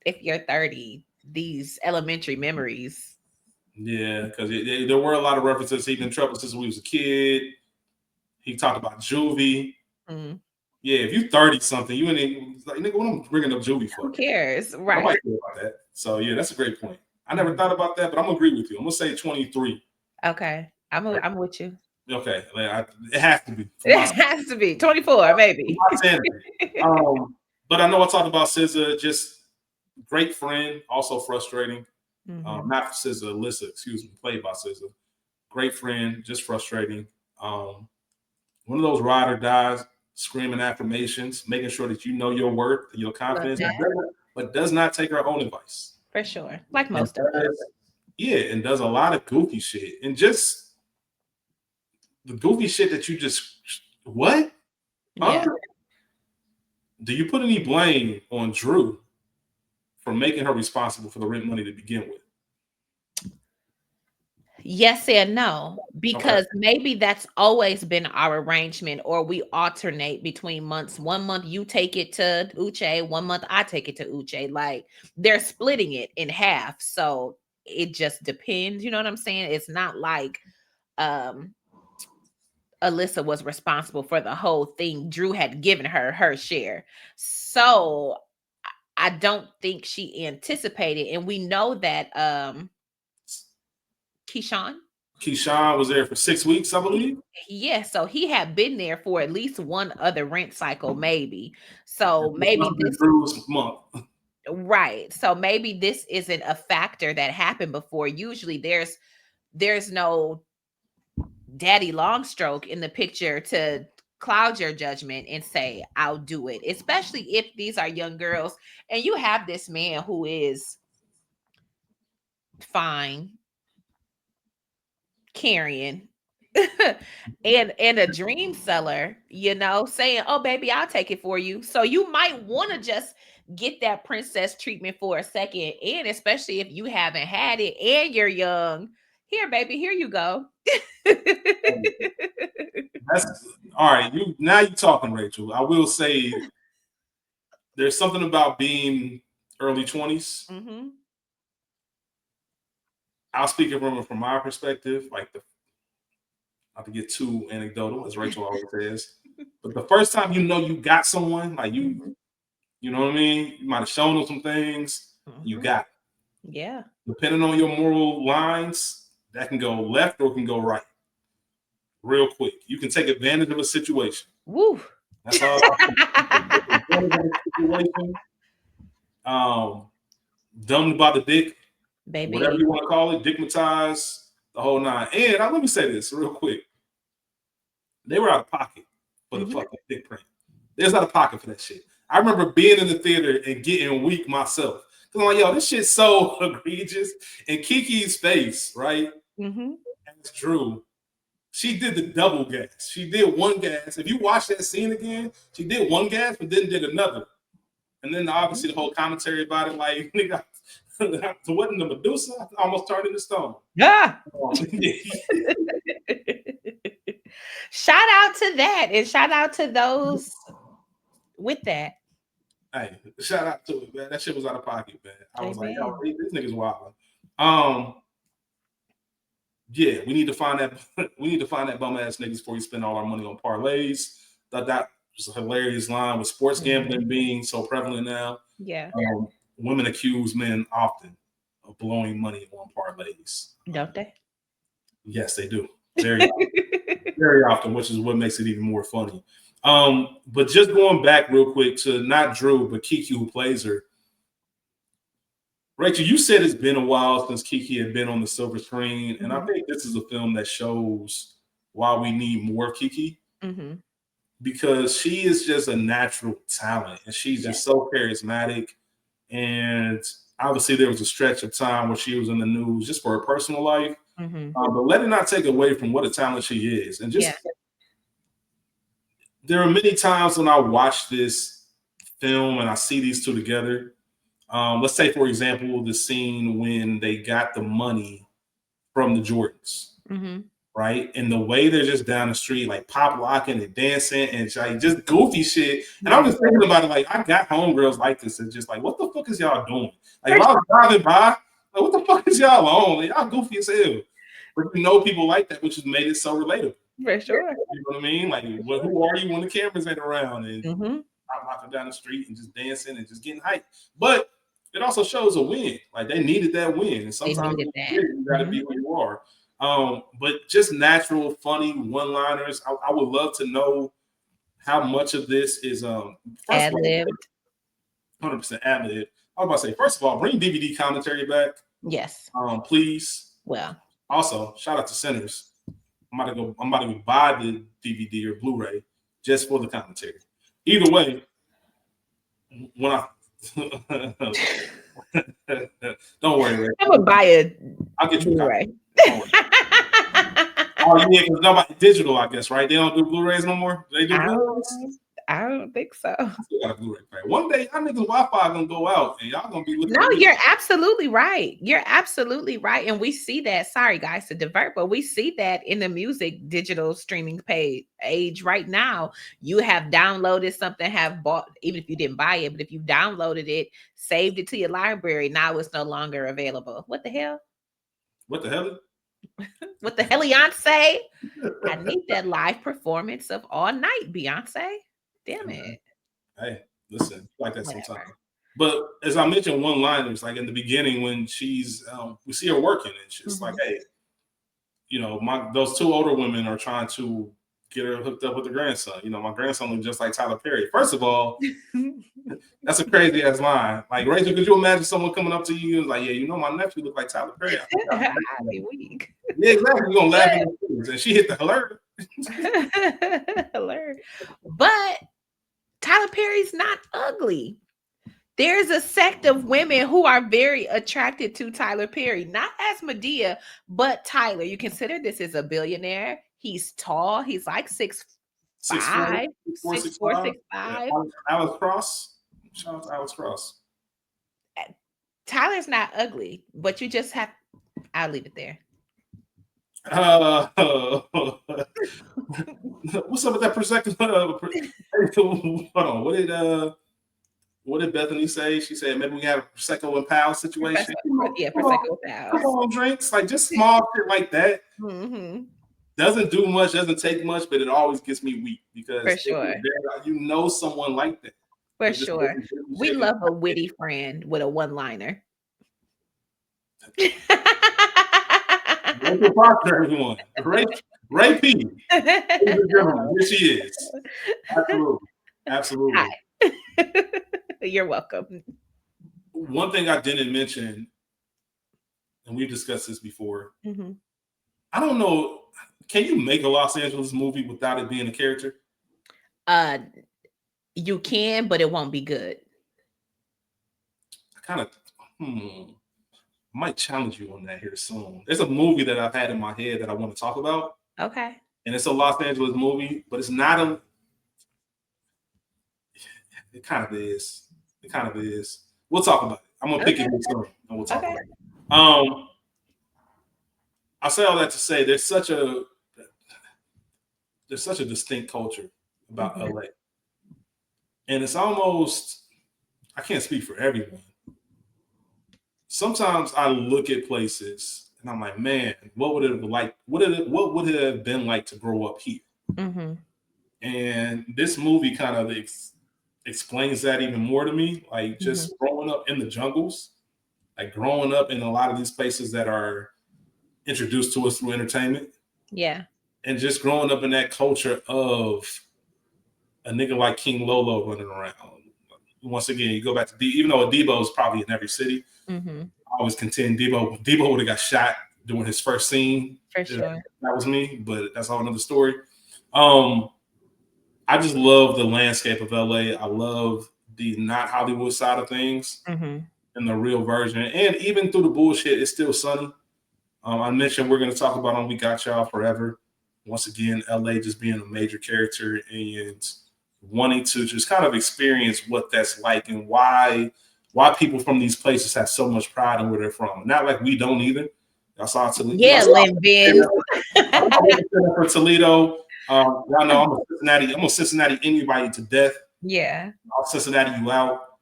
if you're 30, these elementary memories. Yeah, because there were a lot of references. He'd been in trouble since we was a kid. He talked about juvie. Yeah, if you 30 something, you ain't like, nigga, what am I bringing up juvie for? Who cares, right? Nobody cares about that. So yeah, that's a great point. I never thought about that, but I'm gonna agree with you. I'm gonna say 23. Okay, I'm with you. Okay, it has to be. It has to be 24, maybe. But I know I talked about SZA, just great friend, also frustrating. Not SZA, Alyssa, excuse me, played by SZA. Great friend, just frustrating. One of those ride or dies, screaming affirmations, making sure that you know your worth and your confidence, but does not take her own advice. For sure, like most of us. Yeah, and does a lot of goofy shit, and just the goofy shit that you just what? Yeah. Do you put any blame on Drew for making her responsible for the rent money to begin with? Yes and no, because maybe that's always been our arrangement, or we alternate between months. 1 month you take it to Uche, 1 month I take it to Uche. Like they're splitting it in half. So it just depends. You know what I'm saying? It's not like Alyssa was responsible for the whole thing. Drew had given her share. So I don't think she anticipated. And we know that Keyshawn was there for 6 weeks, I believe. Yeah, so he had been there for at least one other rent cycle, maybe. So maybe this month. Right. So maybe this isn't a factor that happened before. Usually there's no daddy longstroke in the picture to cloud your judgment and say, I'll do it, especially if these are young girls and you have this man who is fine, carrying and a dream seller, you know, saying, oh baby, I'll take it for you. So you might want to just get that princess treatment for a second, and especially if you haven't had it and you're young, here baby, here you go. That's all right. Now you're talking, Rachel. I will say there's something about being early 20s. I'll speak from my perspective, like not to get too anecdotal, as Rachel always says, but the first time you know you got someone, like you know what I mean? You might have shown them some things, you got it. Yeah. Depending on your moral lines, that can go left or it can go right. Real quick. You can take advantage of a situation. Woo. That's all. Dumbed by the dick, baby, whatever you want to call it, dickmatized, the whole nine. And let me say this real quick. They were out of pocket for the fucking dick print. They was out of pocket for that shit. I remember being in the theater and getting weak myself. Cause I'm like, yo, this shit's so egregious. And Keke's face, right? And it's Drew. She did the double gas. She did one gas. If you watch that scene again, she did one gas, but then did another. And then obviously the whole commentary about it, like, nigga, so wasn't the Medusa almost turned into stone? Yeah. Shout out to that, and shout out to those with that. Hey, shout out to it, man. That shit was out of pocket, man. I was like, yo, this nigga's wild. Yeah, we need to find that. We need to find that bum ass niggas before we spend all our money on parlays. That was a hilarious line with sports gambling being so prevalent now. Yeah, women accuse men often of blowing money on parlays. Don't they? Yes, they do. Very often. Very often, which is what makes it even more funny. But just going back real quick to not Drew, but Keke, who plays her. Rachel, you said it's been a while since Keke had been on the silver screen, and I think this is a film that shows why we need more Keke, because she is just a natural talent, and she's just so charismatic. And obviously, there was a stretch of time where she was in the news just for her personal life, but let it not take away from what a talent she is. And just there are many times when I watch this film and I see these two together. Let's say, for example, the scene when they got the money from the Jordans, right? And the way they're just down the street, like pop locking and dancing and like just goofy shit. And I'm just thinking about it, like I got homegirls like this and just like, what the fuck is y'all doing? Like if I was driving by, like what the fuck is y'all on? Like, y'all goofy as hell. But you know people like that, which has made it so relatable. For sure. You know what I mean? Like, who are you when the cameras ain't around and pop locking down the street and just dancing and just getting hyped? But it also shows a win. Like they needed that win. And sometimes you got to be who you are. But just natural, funny one-liners. I would love to know how much of this is ad-libbed. 100% ad-libbed. I was about to say, first of all, bring DVD commentary back. Yes. Please. Well. Also, shout out to Sinners. I'm about to go buy the DVD or Blu-ray just for the commentary. Either way, when I don't worry, Ray. I'm gonna buy I'll get you Blu-ray. Oh yeah, because nobody digital, I guess, right? They don't do Blu-rays no more. They do Blu-rays. I don't think so. I still got a Blu-ray player. One day, y'all niggas Wi-Fi gonna go out, and y'all gonna be looking. No, you're absolutely right. You're absolutely right, and we see that. Sorry, guys, to divert, but we see that in the music digital streaming age right now. You have downloaded something, have bought, even if you didn't buy it, but if you downloaded it, saved it to your library, now it's no longer available. What the hell? What the hell? What the hell, Beyonce? I need that live performance of All Night, Beyonce. Damn it. Hey, listen, like that sometimes. But as I mentioned, one-liners, like in the beginning when she's, we see her working, and she's like, hey, you know, those two older women are trying to get her hooked up with the grandson. You know, my grandson looks just like Tyler Perry. First of all, that's a crazy ass line. Like, Rachel, could you imagine someone coming up to you and like, yeah, you know, my nephew look like Tyler Perry? I'd be weak. Yeah, exactly. You're gonna laugh at the and she hit the alert. Alert. But Tyler Perry's not ugly. There's a sect of women who are very attracted to Tyler Perry, not as Medea, but Tyler. You consider this is a billionaire. He's tall. He's like 6'5", 6'4", 6'5". Alex Cross. Shout out to Alex Cross. Tyler's not ugly, but you just have. I'll leave it there. What's up with that perspective? Hold on. What did Bethany say? She said maybe we have a Prosecco and Pal situation. Prosecco and Pal. Come on, drinks, like just small shit like that. Doesn't do much, doesn't take much, but it always gets me weak because for sure, you know someone like that. For sure, we love a witty friend with a one-liner. Rachel Proctor, everyone. Ray P. Here she is. Absolutely. Hi. You're welcome. One thing I didn't mention, and we've discussed this before. I don't know. Can you make a Los Angeles movie without it being a character? You can, but it won't be good. I kind of might challenge you on that here soon. There's a movie that I've had in my head that I want to talk about. Okay. And it's a Los Angeles movie, but it's not a. It kind of is. It kind of is. We'll talk about it. I'm gonna pick it soon, and we'll talk about it. I say all that to say there's such a distinct culture about LA, and it's almost, I can't speak for everyone. Sometimes I look at places and I'm like, man, what would it have been like to grow up here? And this movie kind of explains that even more to me. Like just growing up in the jungles, like growing up in a lot of these places that are introduced to us through entertainment. Yeah. And just growing up in that culture of a nigga like King Lolo running around. Once again, you go back to even though Debo is probably in every city, I always contend Debo would have got shot doing his first scene. For sure. That was me, but that's all another story. I just love the landscape of LA. I love the not Hollywood side of things and the real version. And even through the bullshit, it's still sunny. I mentioned we're going to talk about on We Got Y'all Forever. Once again, LA just being a major character and wanting to just kind of experience what that's like and why people from these places have so much pride in where they're from. Not like we don't either. I saw Toledo. Yeah, Lynn for Toledo. Y'all know I'm a Cincinnati anybody to death. Yeah. I'll Cincinnati you out.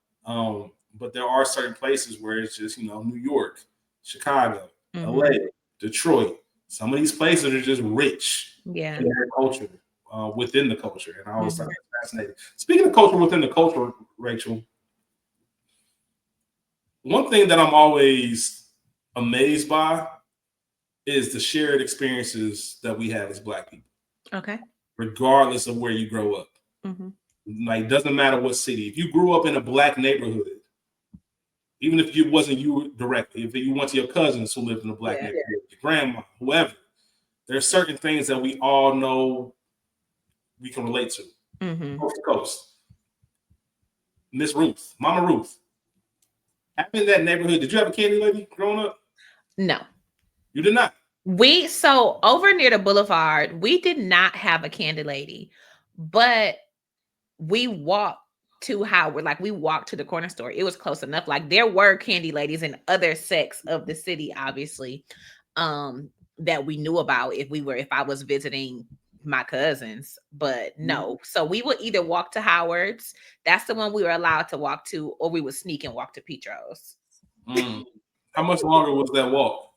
But there are certain places where it's just, New York, Chicago, LA, Detroit. Some of these places are just rich in their culture, within the culture. And I always find that fascinating. Speaking of culture within the culture, Rachel, one thing that I'm always amazed by is the shared experiences that we have as Black people. Okay. Regardless of where you grow up. Like, doesn't matter what city. If you grew up in a Black neighborhood, even if it wasn't you directly, if you went to your cousins who lived in a Black neighborhood, your grandma, whoever, there are certain things that we all know we can relate to. Coast to coast. Miss Ruth, Mama Ruth. Having that neighborhood, did you have a candy lady growing up? No. You did not? So over near the boulevard, we did not have a candy lady, but we walked to Howard, like we walked to the corner store. It was close enough. Like there were candy ladies in other sects of the city, obviously, that we knew about if I was visiting my cousins, but no. So we would either walk to Howard's, that's the one we were allowed to walk to, or we would sneak and walk to Petro's. How much longer was that walk?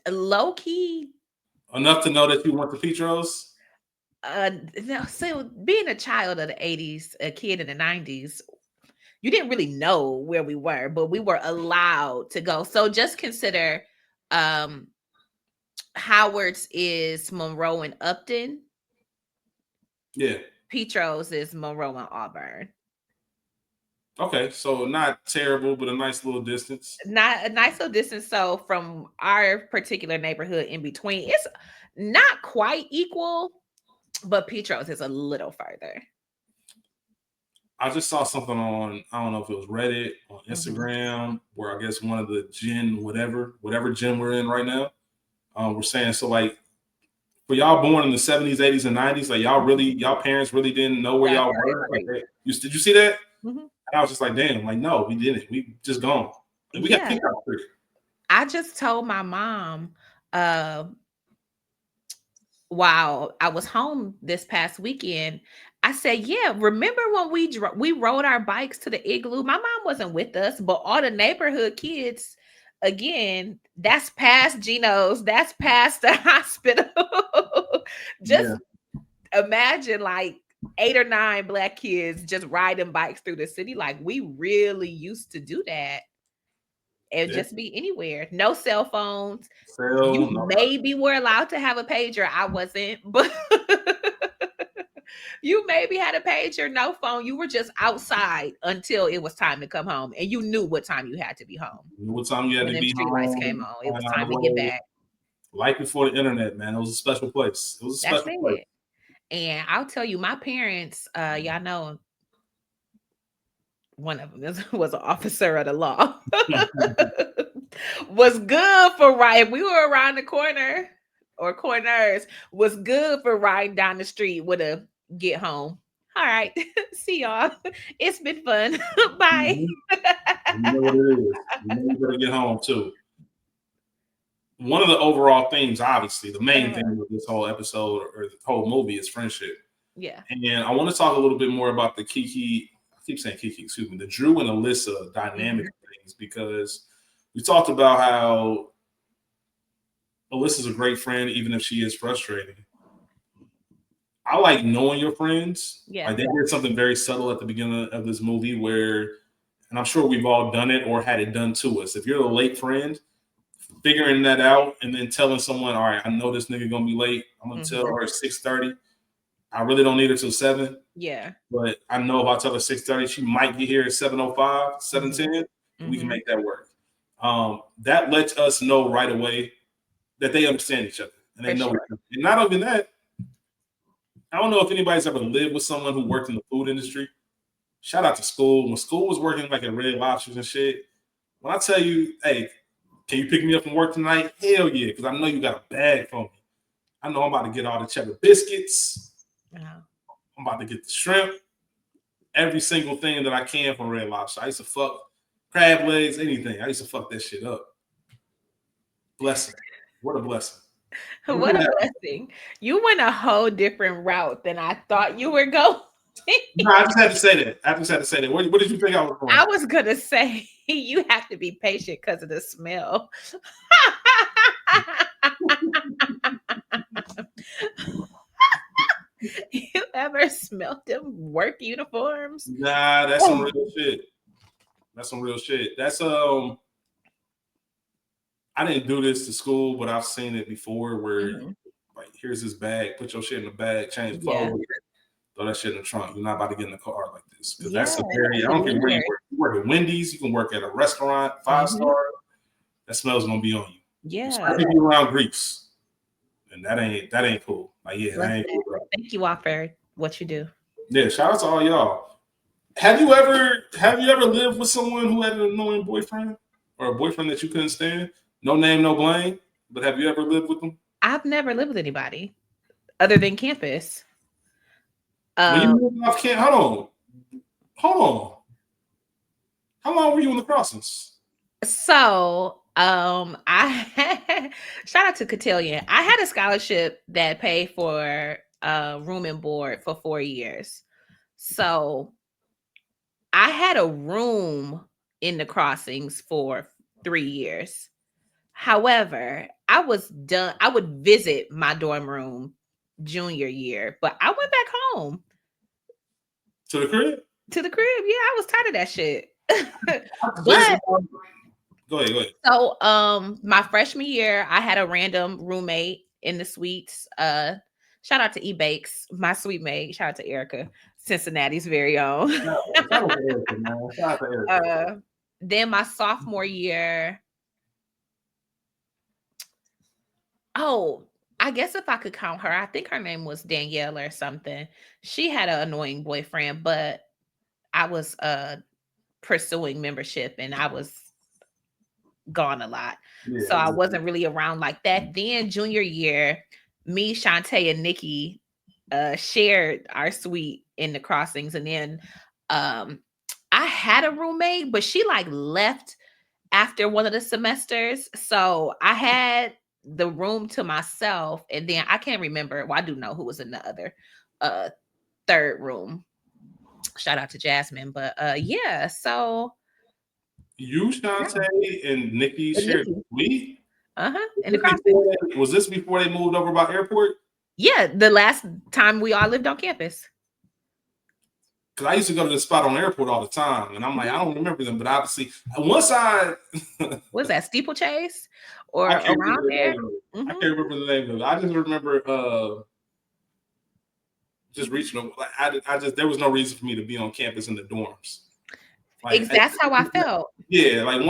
Low key. Enough to know that you went to Petro's? No, so being a child of the 80s, a kid in the 90s, you didn't really know where we were, but we were allowed to go. So just consider Howard's is Monroe and Upton. Yeah. Petro's is Monroe and Auburn. Okay, so not terrible, but a nice little distance. Not a nice little distance. So from our particular neighborhood in between, it's not quite equal, but Petro's is a little further. I just saw something on, I don't know if it was Reddit, on Instagram, where I guess one of the gen, whatever gen we're in right now, we're saying, so like, for y'all born in the 70s, 80s, and 90s, like y'all parents really didn't know where y'all were. Like, did you see that? And I was just like, damn, like, no, we didn't. We just gone. And we got kicked out of it. I just told my mom while I was home this past weekend, I said, yeah, remember when we rode our bikes to the igloo? My mom wasn't with us, but all the neighborhood kids, again, that's past Geno's, that's past the hospital. Just imagine like 8 or 9 Black kids just riding bikes through the city. Like we really used to do that. And just be anywhere. No cell phones. Maybe were allowed to have a pager. I wasn't, but you maybe had a pager, no phone. You were just outside until it was time to come home. And you knew what time you had to be home. What time you had to be home. Lights came on. It was time to get back. Like before the internet, man. It was a special place. It was a special place. And I'll tell you, my parents, y'all know, one of them was an officer of the law. Was good for riding. We were around the corner or corners. Was good for riding down the street with a get home. All right. See y'all. It's been fun. Bye. You know what it is. You know you better get home too. One of the overall themes, obviously, the main thing with this whole episode or the whole movie is friendship. Yeah. And I want to talk a little bit more about the the Drew and Alyssa dynamic of things, because we talked about how Alyssa's a great friend, even if she is frustrating. I like knowing your friends. Yeah. Like they did something very subtle at the beginning of this movie where, and I'm sure we've all done it or had it done to us. If you're a late friend, figuring that out and then telling someone, all right, I know this nigga gonna be late. I'm gonna tell her 6:30. I really don't need her till 7. Yeah. But I know if I tell her 6:30, she might get here at 7:05, 7:10. We can make that work. That lets us know right away that they understand each other and they know each other. And not only that, I don't know if anybody's ever lived with someone who worked in the food industry. Shout out to school. When school was working like at Red Lobsters and shit, when I tell you, hey, can you pick me up from work tonight? Hell yeah, because I know you got a bag for me. I know I'm about to get all the cheddar biscuits. I'm about to get the shrimp. Every single thing that I can from Red Lobster. I used to fuck crab legs, anything. I used to fuck that shit up. Blessing. What a blessing. What a blessing. You went a whole different route than I thought you were going. No, I just had to say that. What did you think I was going? I was going to say, you have to be patient because of the smell. You ever smelled them work uniforms? Nah, that's some real shit. That's some real shit. That's I didn't do this to school, but I've seen it before where like here's this bag, put your shit in the bag, change clothes, throw that shit in the trunk. You're not about to get in the car like this. Because that's a very, I don't care where you work. You work at Wendy's, you can work at a restaurant, 5-star. That smell's gonna be on you. Yeah. Especially if you're around Greeks. And that ain't cool. Like, yeah, that ain't cool, bro. Thank you all for what you do. Yeah, shout out to all y'all. Have you ever lived with someone who had an annoying boyfriend or a boyfriend that you couldn't stand? No name, no blame. But have you ever lived with them? I've never lived with anybody other than campus. When you moved off campus, hold on. How long were you in the Crossings? So, I shout out to Cotillion. I had a scholarship that paid for room and board for 4 years. So I had a room in the Crossings for 3 years. However, I was done. I would visit my dorm room junior year, but I went back home. To the crib? To the crib, yeah. I was tired of that shit. But go ahead. So, my freshman year, I had a random roommate in the suites. Shout out to E-Bakes, my sweet mate. Shout out to Erica, Cincinnati's very own. Shout out to Erica, man. Shout out to Erica. Then my sophomore year. Oh, I guess if I could count her, I think her name was Danielle or something. She had an annoying boyfriend, but I was pursuing membership and I was gone a lot. Yeah, so I wasn't really around like that. Then junior year, me, Shantae, and Nikki shared our suite in the Crossings. And then I had a roommate, but she like left after one of the semesters. So I had the room to myself. And then I can't remember. Well, I do know who was in the other third room. Shout out to Jasmine. But yeah, so you, Shantae, and Nikki shared the suite? In the Crossings. Was this before they moved over by airport? Yeah, the last time we all lived on campus. Because I used to go to the spot on the airport all the time. And I'm like, I don't remember them. But obviously, once I... What's that, Steeplechase? Or around there? I can't remember the name of it. I just remember just reaching... there was no reason for me to be on campus in the dorms. Like, that's how I felt. Yeah, like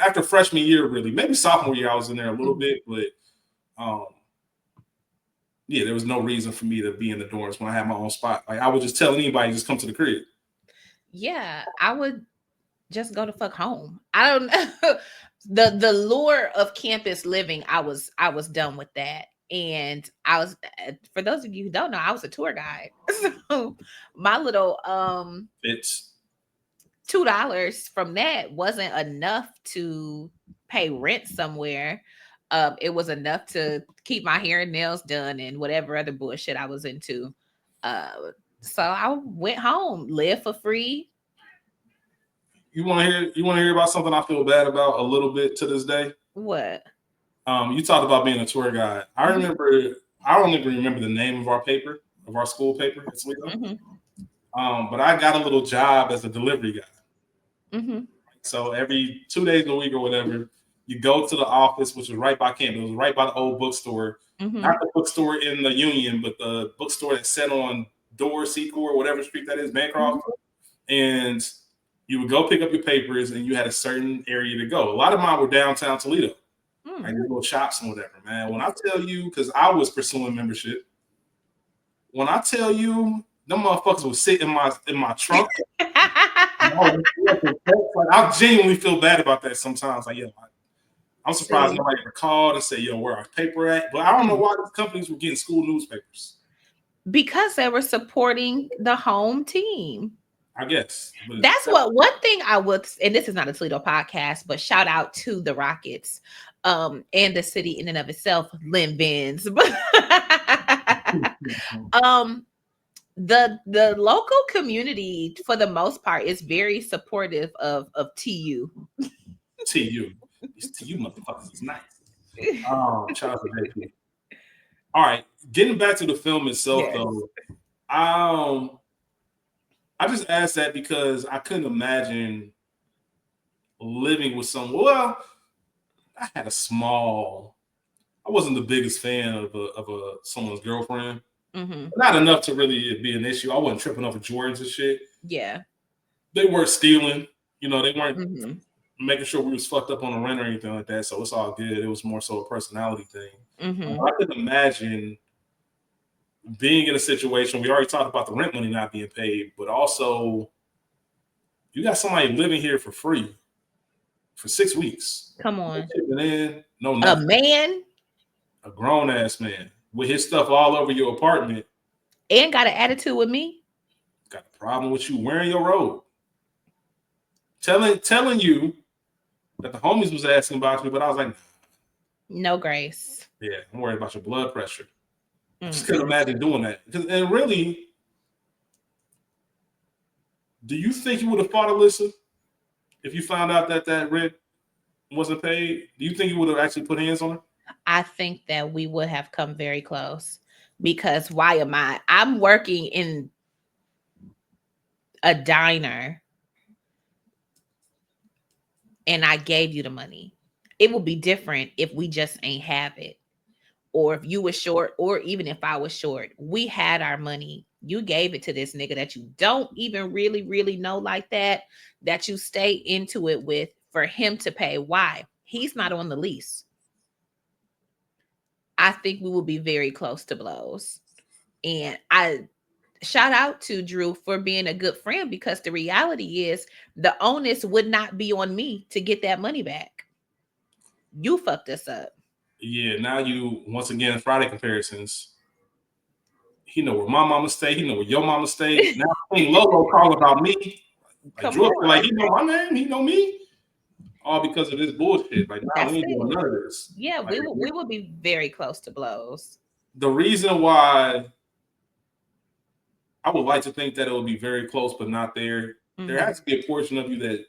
after freshman year, really, maybe sophomore year, I was in there a little bit, but yeah, there was no reason for me to be in the dorms when I had my own spot. Like I would just tell anybody, just come to the crib. Yeah, I would just go to fuck home. I don't know. The lure of campus living, I was done with that. And I was, for those of you who don't know, I was a tour guide. So my little it's $2 from that wasn't enough to pay rent somewhere. It was enough to keep my hair and nails done and whatever other bullshit I was into. So I went home, lived for free. You want to hear about something I feel bad about a little bit to this day? What? You talked about being a tour guide. I remember. I don't even remember the name of our paper, of our school paper at Sweeto. But I got a little job as a delivery guy. So every 2 days a week or whatever, You go to the office, which is right by campus. It was right by the old bookstore. Not the bookstore in the Union, but the bookstore that's set on Door, Secor, whatever street that is, Bancroft. And you would go pick up your papers, and you had a certain area to go. A lot of mine were downtown Toledo. Like little shops and whatever, man. When I tell you, because I was pursuing membership, when I tell you, them motherfuckers will sit in my trunk. Like, I genuinely feel bad about that sometimes. Like, I'm surprised nobody ever called and said, where our paper at? But I don't know why these companies were getting school newspapers. Because they were supporting the home team. I guess. That's one thing I would, and this is not a Toledo podcast, but shout out to the Rockets and the city in and of itself, Lynn Benz. The local community, for the most part, is very supportive of TU. TU. These TU motherfuckers is nice. Shout out to JP. All right, getting back to the film itself, though, I just asked that because I couldn't imagine living with someone. Well, I had I wasn't the biggest fan of someone's girlfriend. Not enough to really be an issue. I wasn't tripping over Jordans and shit. Yeah. They weren't stealing. They weren't making sure we was fucked up on the rent or anything like that. So it's all good. It was more so a personality thing. I couldn't imagine being in a situation. We already talked about the rent money not being paid, but also you got somebody living here for free for 6 weeks. Come on. No nothing. A man? A grown ass man with his stuff all over your apartment. And got an attitude with me. Got a problem with you wearing your robe. Telling you that the homies was asking about you, but I was like, no grace. Yeah, I'm worried about your blood pressure. Just couldn't imagine doing that. And really, do you think you would have fought Alyssa if you found out that rent wasn't paid? Do you think you would have actually put hands on her? I think that we would have come very close, because I'm working in a diner and I gave you the money. It would be different if we just ain't have it. Or if you were short, or even if I was short. We had our money. You gave it to this nigga that you don't even really, really know like that you stay into it with for him to pay. Why? He's not on the lease. I think we will be very close to blows. And I shout out to Drew for being a good friend, because the reality is the onus would not be on me to get that money back. You fucked us up. Yeah, now you, once again, Friday comparisons. He know where my mama stay. He know where your mama stay. Now King Logo call about me. Like, Drew, like, he know my name. He know me. All because of this bullshit. Like, nah, we ain't doing none of this. Yeah, like, we will be very close to blows. The reason why I would like to think that it will be very close, but not there. There has to be a portion of you that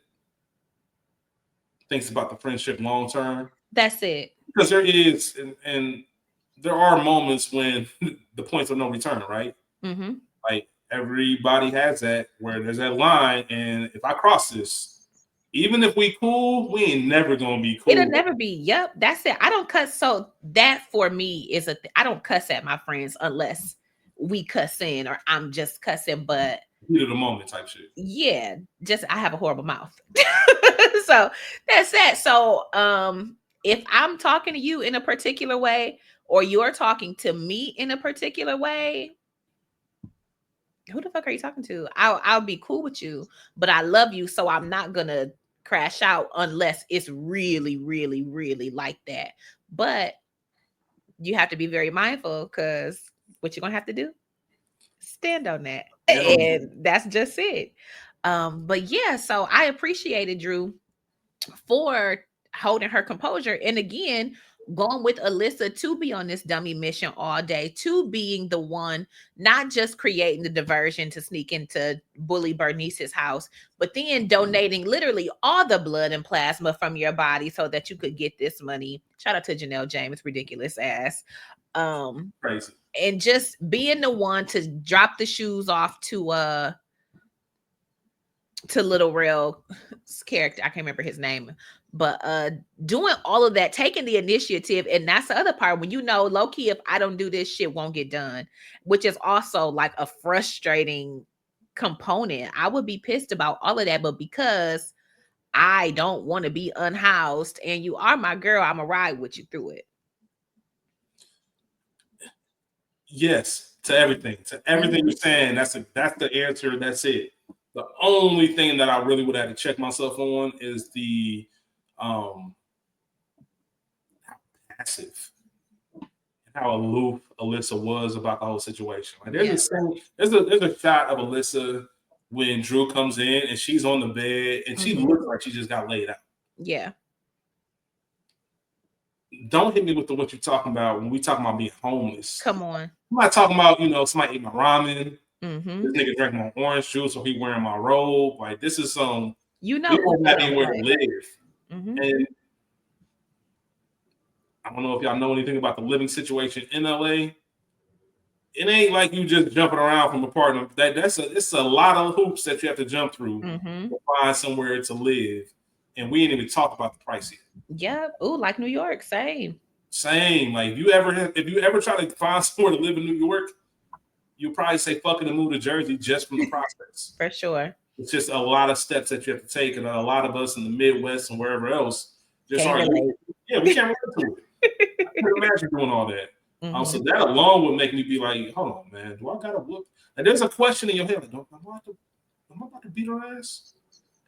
thinks about the friendship long term. That's it. Because there is, and there are moments when the points of no return, right? Like, everybody has that, where there's that line, and if I cross this, even if we cool, we ain't never gonna be cool. It'll never be. Yep, that's it. I don't cuss. So that for me is I don't cuss at my friends unless we cuss in, or I'm just cussing, but heat of the moment type shit. Yeah, just I have a horrible mouth. So that's that. So if I'm talking to you in a particular way, or you're talking to me in a particular way, who the fuck are you talking to? I'll be cool with you, but I love you, so I'm not gonna crash out unless it's really, really, really like that. But you have to be very mindful, because what you're gonna have to do, stand on that. And that's just it. But yeah, so I appreciated Drew for holding her composure, and again, going with Alyssa to be on this dummy mission all day, to being the one not just creating the diversion to sneak into bully Bernice's house, but then donating literally all the blood and plasma from your body so that you could get this money. Shout out to Janelle James, ridiculous ass. Crazy. And just being the one to drop the shoes off to Little Real's character. I can't remember his name. But doing all of that, taking the initiative, and that's the other part when low key, if I don't do this, shit won't get done, which is also like a frustrating component. I would be pissed about all of that, but because I don't want to be unhoused and you are my girl, I'm gonna ride with you through it. Yes, to everything you're saying. That's the answer. That's it. The only thing that I really would have to check myself on is the how passive and how aloof Alyssa was about the whole situation. Like there's a shot of Alyssa when Drew comes in and she's on the bed and she looks like she just got laid out. Yeah. Don't hit me with what you're talking about when we talking about being homeless. Come on. I'm not talking about, somebody ate my ramen. This nigga drank my orange juice, or he wearing my robe. Like this is some, we don't have anywhere to live. And I don't know if y'all know anything about the living situation in LA. It ain't like you just jumping around from apartment. It's a lot of hoops that you have to jump through to find somewhere to live. And we ain't even talked about the price yet. Yeah. Ooh, like New York, same. Like if you ever try to find somewhere to live in New York, you'll probably say fucking and move to Jersey just from the process. For sure. It's just a lot of steps that you have to take, and a lot of us in the Midwest and wherever else just aren't. Yeah, we can't relate to it. I can't imagine doing all that. So that alone would make me be like, hold on, man, do I gotta look? And there's a question in your head, like, am I about to beat her ass?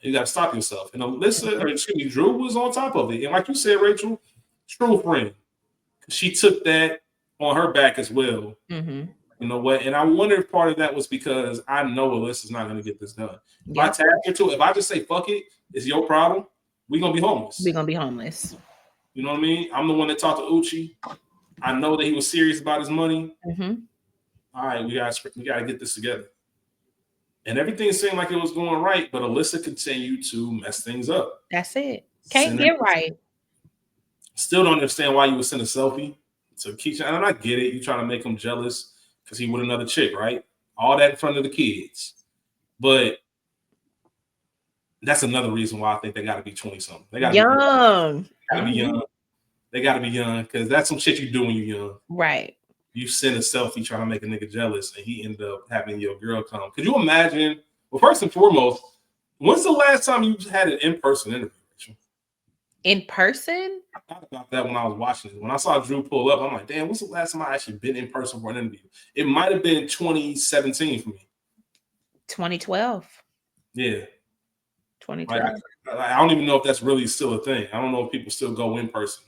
And you gotta stop yourself. And Alyssa, Drew was on top of it. And like you said, Rachel, true friend. She took that on her back as well. You know what? And I wonder if part of that was because I know Alyssa's not going to get this done. If I tag her to it, if I just say, fuck it, it's your problem, we're going to be homeless. We're going to be homeless. You know what I mean? I'm the one that talked to Uchi. I know that he was serious about his money. All right, we got to get this together. And everything seemed like it was going right, but Alyssa continued to mess things up. That's it. Can't get right. Still don't understand why you would send a selfie to Keisha. And I get it. You trying to make him jealous because he with another chick, right? All that in front of the kids. But that's another reason why I think they got to be 20-something. They got to young. Be young. They got to be young because that's some shit you do when you're young. Right. You send a selfie trying to make a nigga jealous and he ended up having your girl come. Could you imagine? Well, first and foremost, when's the last time you had an in-person interview? In person? I thought about that when I was watching it. When I saw Drew pull up, I'm like, damn, what's the last time I actually been in person for an interview? It might have been 2017 for me. 2012. Yeah. 2012. I don't even know if that's really still a thing. I don't know if people still go in person.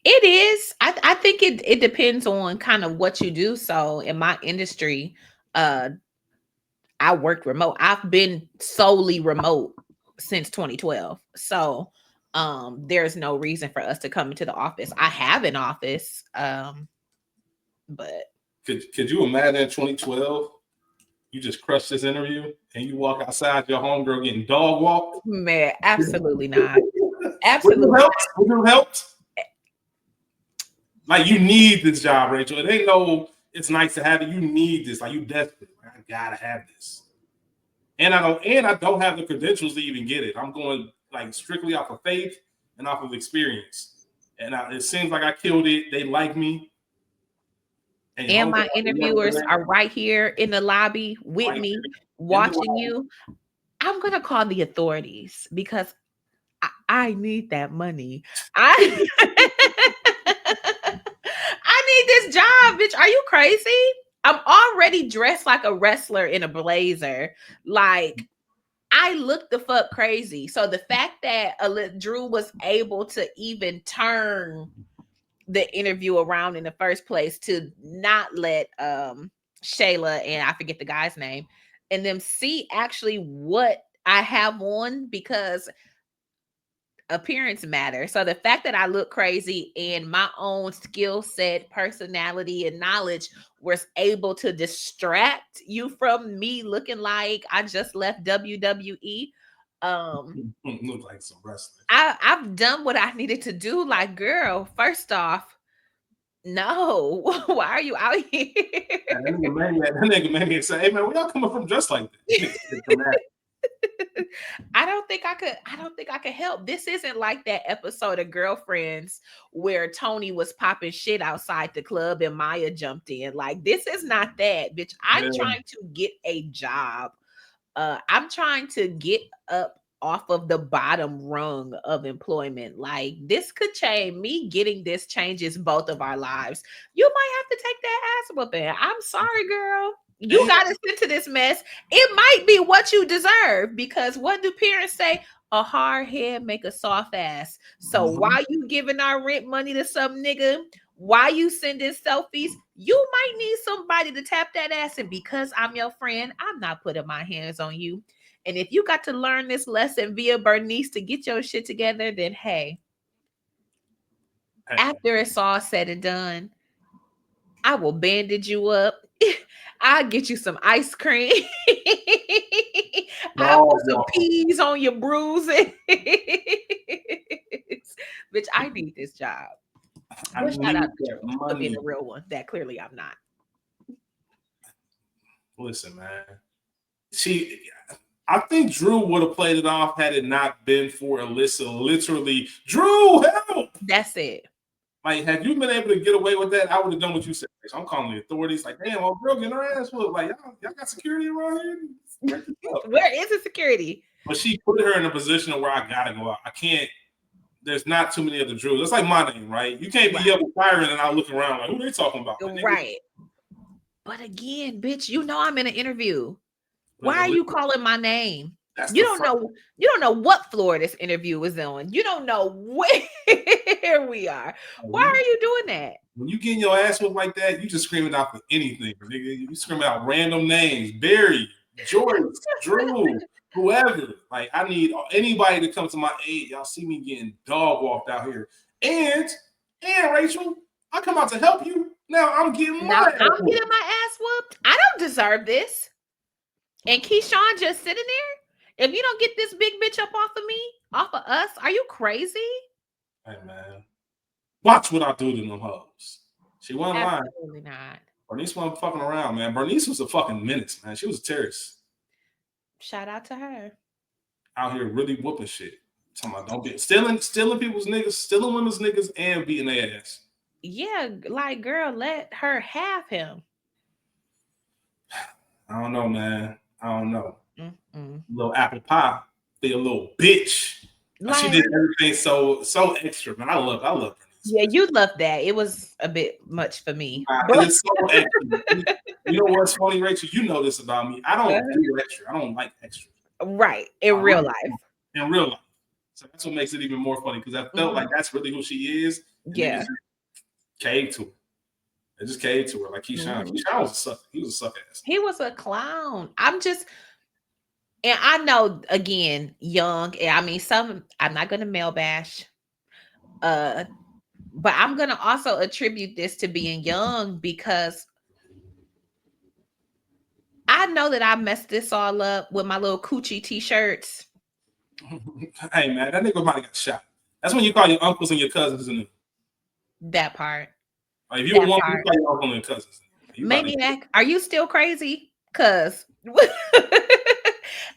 It is. I think it depends on kind of what you do. So in my industry, I worked remote. I've been solely remote since 2012. So there's no reason for us to come into the office. I have an office, but could you imagine 2012? You just crushed this interview and you walk outside your homegirl getting dog walked? Man, absolutely not. Absolutely. Would you help? Like you need this job, Rachel. It ain't no. It's nice to have it. You need this. Like you desperate. Like, I gotta have this. And I don't have the credentials to even get it. I'm going like strictly off of faith and off of experience. And it seems like I killed it. They like me. And my interviewers are right here in the lobby with me, watching you. I'm going to call the authorities because I need that money. I need this job, bitch. Are you crazy? I'm already dressed like a wrestler in a blazer. Like, I look the fuck crazy. So the fact that Drew was able to even turn the interview around in the first place to not let Shayla and I forget the guy's name and them see actually what I have on, because appearance matters. So the fact that I look crazy and my own skill set, personality, and knowledge was able to distract you from me looking like I just left WWE. Look like some wrestling. I've done what I needed to do. Like, girl, first off, no, why are you out here? That nigga made me say, hey man, where y'all coming from dressed like this? I don't think I could help. This isn't like that episode of Girlfriends where Tony was popping shit outside the club and Maya jumped in. Like, this is not that, bitch. I'm trying to get a job. I'm trying to get up off of the bottom rung of employment. Like, this could change. Me getting this changes both of our lives. You might have to take that ass whooping. I'm sorry, girl. You got us into this mess. It might be what you deserve, because what do parents say? A hard head make a soft ass. So while you giving our rent money to some nigga, why you sending selfies, you might need somebody to tap that ass. And because I'm your friend, I'm not putting my hands on you. And if you got to learn this lesson via Bernice to get your shit together, then hey, after it's all said and done, I will bandage you up. I'll get you some ice cream. I'll put some peas on your bruises. Bitch, I need this job. I need that money. Being a real one. That clearly I'm not. Listen, man. I think Drew would have played it off had it not been for Alyssa. Literally, Drew, help! That's it. Like, had you been able to get away with that, I would have done what you said. I'm calling the authorities. Like, damn, old girl getting her ass whooped. Like, y'all got security around here? Where is the security? But she put her in a position where I gotta go out. I can't. There's not too many other Drews. It's like my name, right? You can't be yelling firing and I look around like, who are they talking about? Right. But again, bitch, you know I'm in an interview. Why are you calling my name? You don't know what floor this interview is on. You don't know where we are. Why are you doing that? When you getting your ass whooped like that, you just screaming out for anything. You screaming out random names. Barry, George, Drew, whoever. Like, I need anybody to come to my aid. Y'all see me getting dog walked out here. And Rachel, I come out to help you. Now I'm getting my ass whooped. I don't deserve this. And Keyshawn just sitting there. If you don't get this big bitch up off of me, off of us, are you crazy? Hey, man. Watch what I do to them hoes. She wasn't lying. Absolutely not. Bernice wasn't fucking around, man. Bernice was a fucking menace, man. She was a terrorist. Shout out to her. Out here really whooping shit. Talking about don't be stealing people's niggas, stealing women's niggas, and beating their ass. Yeah, like, girl, let her have him. I don't know, man. I don't know. Little apple pie, be a little bitch. Like, she did everything so extra, man. I love Bernice. Yeah, you love that. It was a bit much for me. It's so extra. You know what's funny, Rachel? You know this about me. I don't do extra. I don't like extra. Right. In real life. In real life. So that's what makes it even more funny, because I felt like that's really who she is. Yeah. Caved to her. It just caved to her. Like Keyshawn. Keyshawn was a sucker. He was a suck ass. He was a clown. And I know, again, young. I mean, I'm not gonna male bash. But I'm gonna also attribute this to being young, because I know that I messed this all up with my little coochie t-shirts. Hey, man, that nigga might have got shot. That's when you call your uncles and your cousins in that part. Like, if you want to call your uncle and your cousins. Maniac, are you still crazy? Cause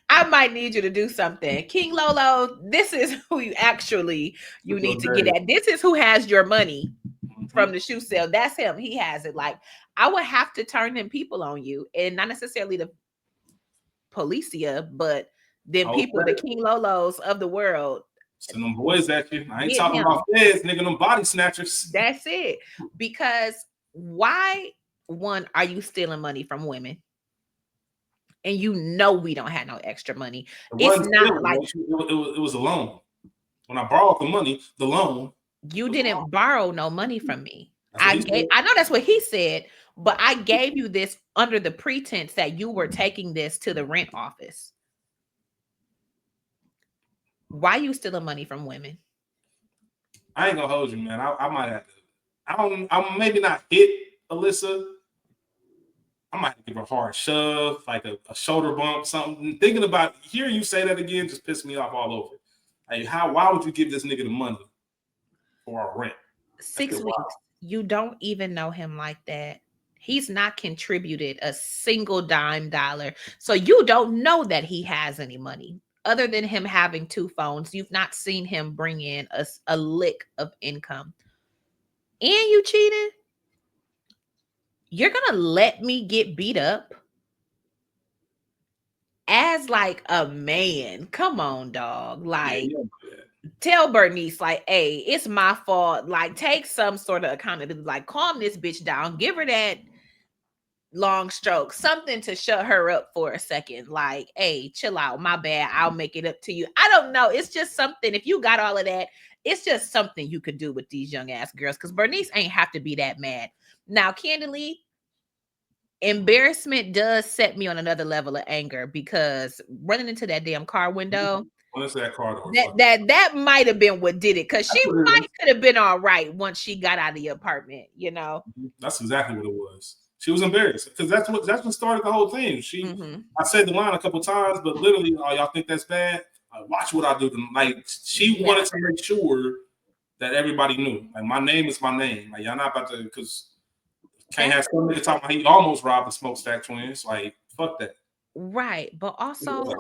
I might need you to do something. King Lolo, this is who you need to get at. This is who has your money from the shoe sale. That's him. He has it. Like, I would have to turn them people on you, and not necessarily the policia, but them people, the King Lolos of the world. Send them boys at you. I ain't talking about feds, nigga, them body snatchers. That's it. Because why, one, are you stealing money from women? And you know we don't have no extra money. It's not like it was a loan. When I borrowed the money, the loan. You didn't borrow no money from me. I know that's what he said, but I gave you this under the pretense that you were taking this to the rent office. Why you stealing money from women? I ain't gonna hold you, man. I might have to. I'm maybe not hit Alyssa. I might give her a hard shove, like a shoulder bump, something. Thinking about hearing you say that again just pissed me off all over. Like, why would you give this nigga the money for our rent? 6 weeks. You don't even know him like that. He's not contributed a single dime dollar. So you don't know that he has any money. Other than him having 2 phones, you've not seen him bring in a lick of income. And you cheating? You're gonna let me get beat up as like a man? Come on, dog. Like, tell Bernice, like, hey, it's my fault. Like, take some sort of accountability. Like, calm this bitch down. Give her that long stroke, something to shut her up for a second. Like, hey, chill out. My bad. I'll make it up to you. I don't know. It's just something. If you got all of that, it's just something you could do with these young ass girls. Because Bernice ain't have to be that mad. Now, candidly, embarrassment does set me on another level of anger because running into that damn car window. That might have been what did it, because she might could have been all right once she got out of the apartment. You know, that's exactly what it was. She was embarrassed because that's what started the whole thing. I said the line a couple times, but literally, oh, y'all think that's bad? Watch what I do. Like, she wanted to make sure that everybody knew. Like, my name is my name. Like, y'all not about to, because can't have somebody talking about he almost robbed the Smokestack Twins. Like, fuck that. Right, but also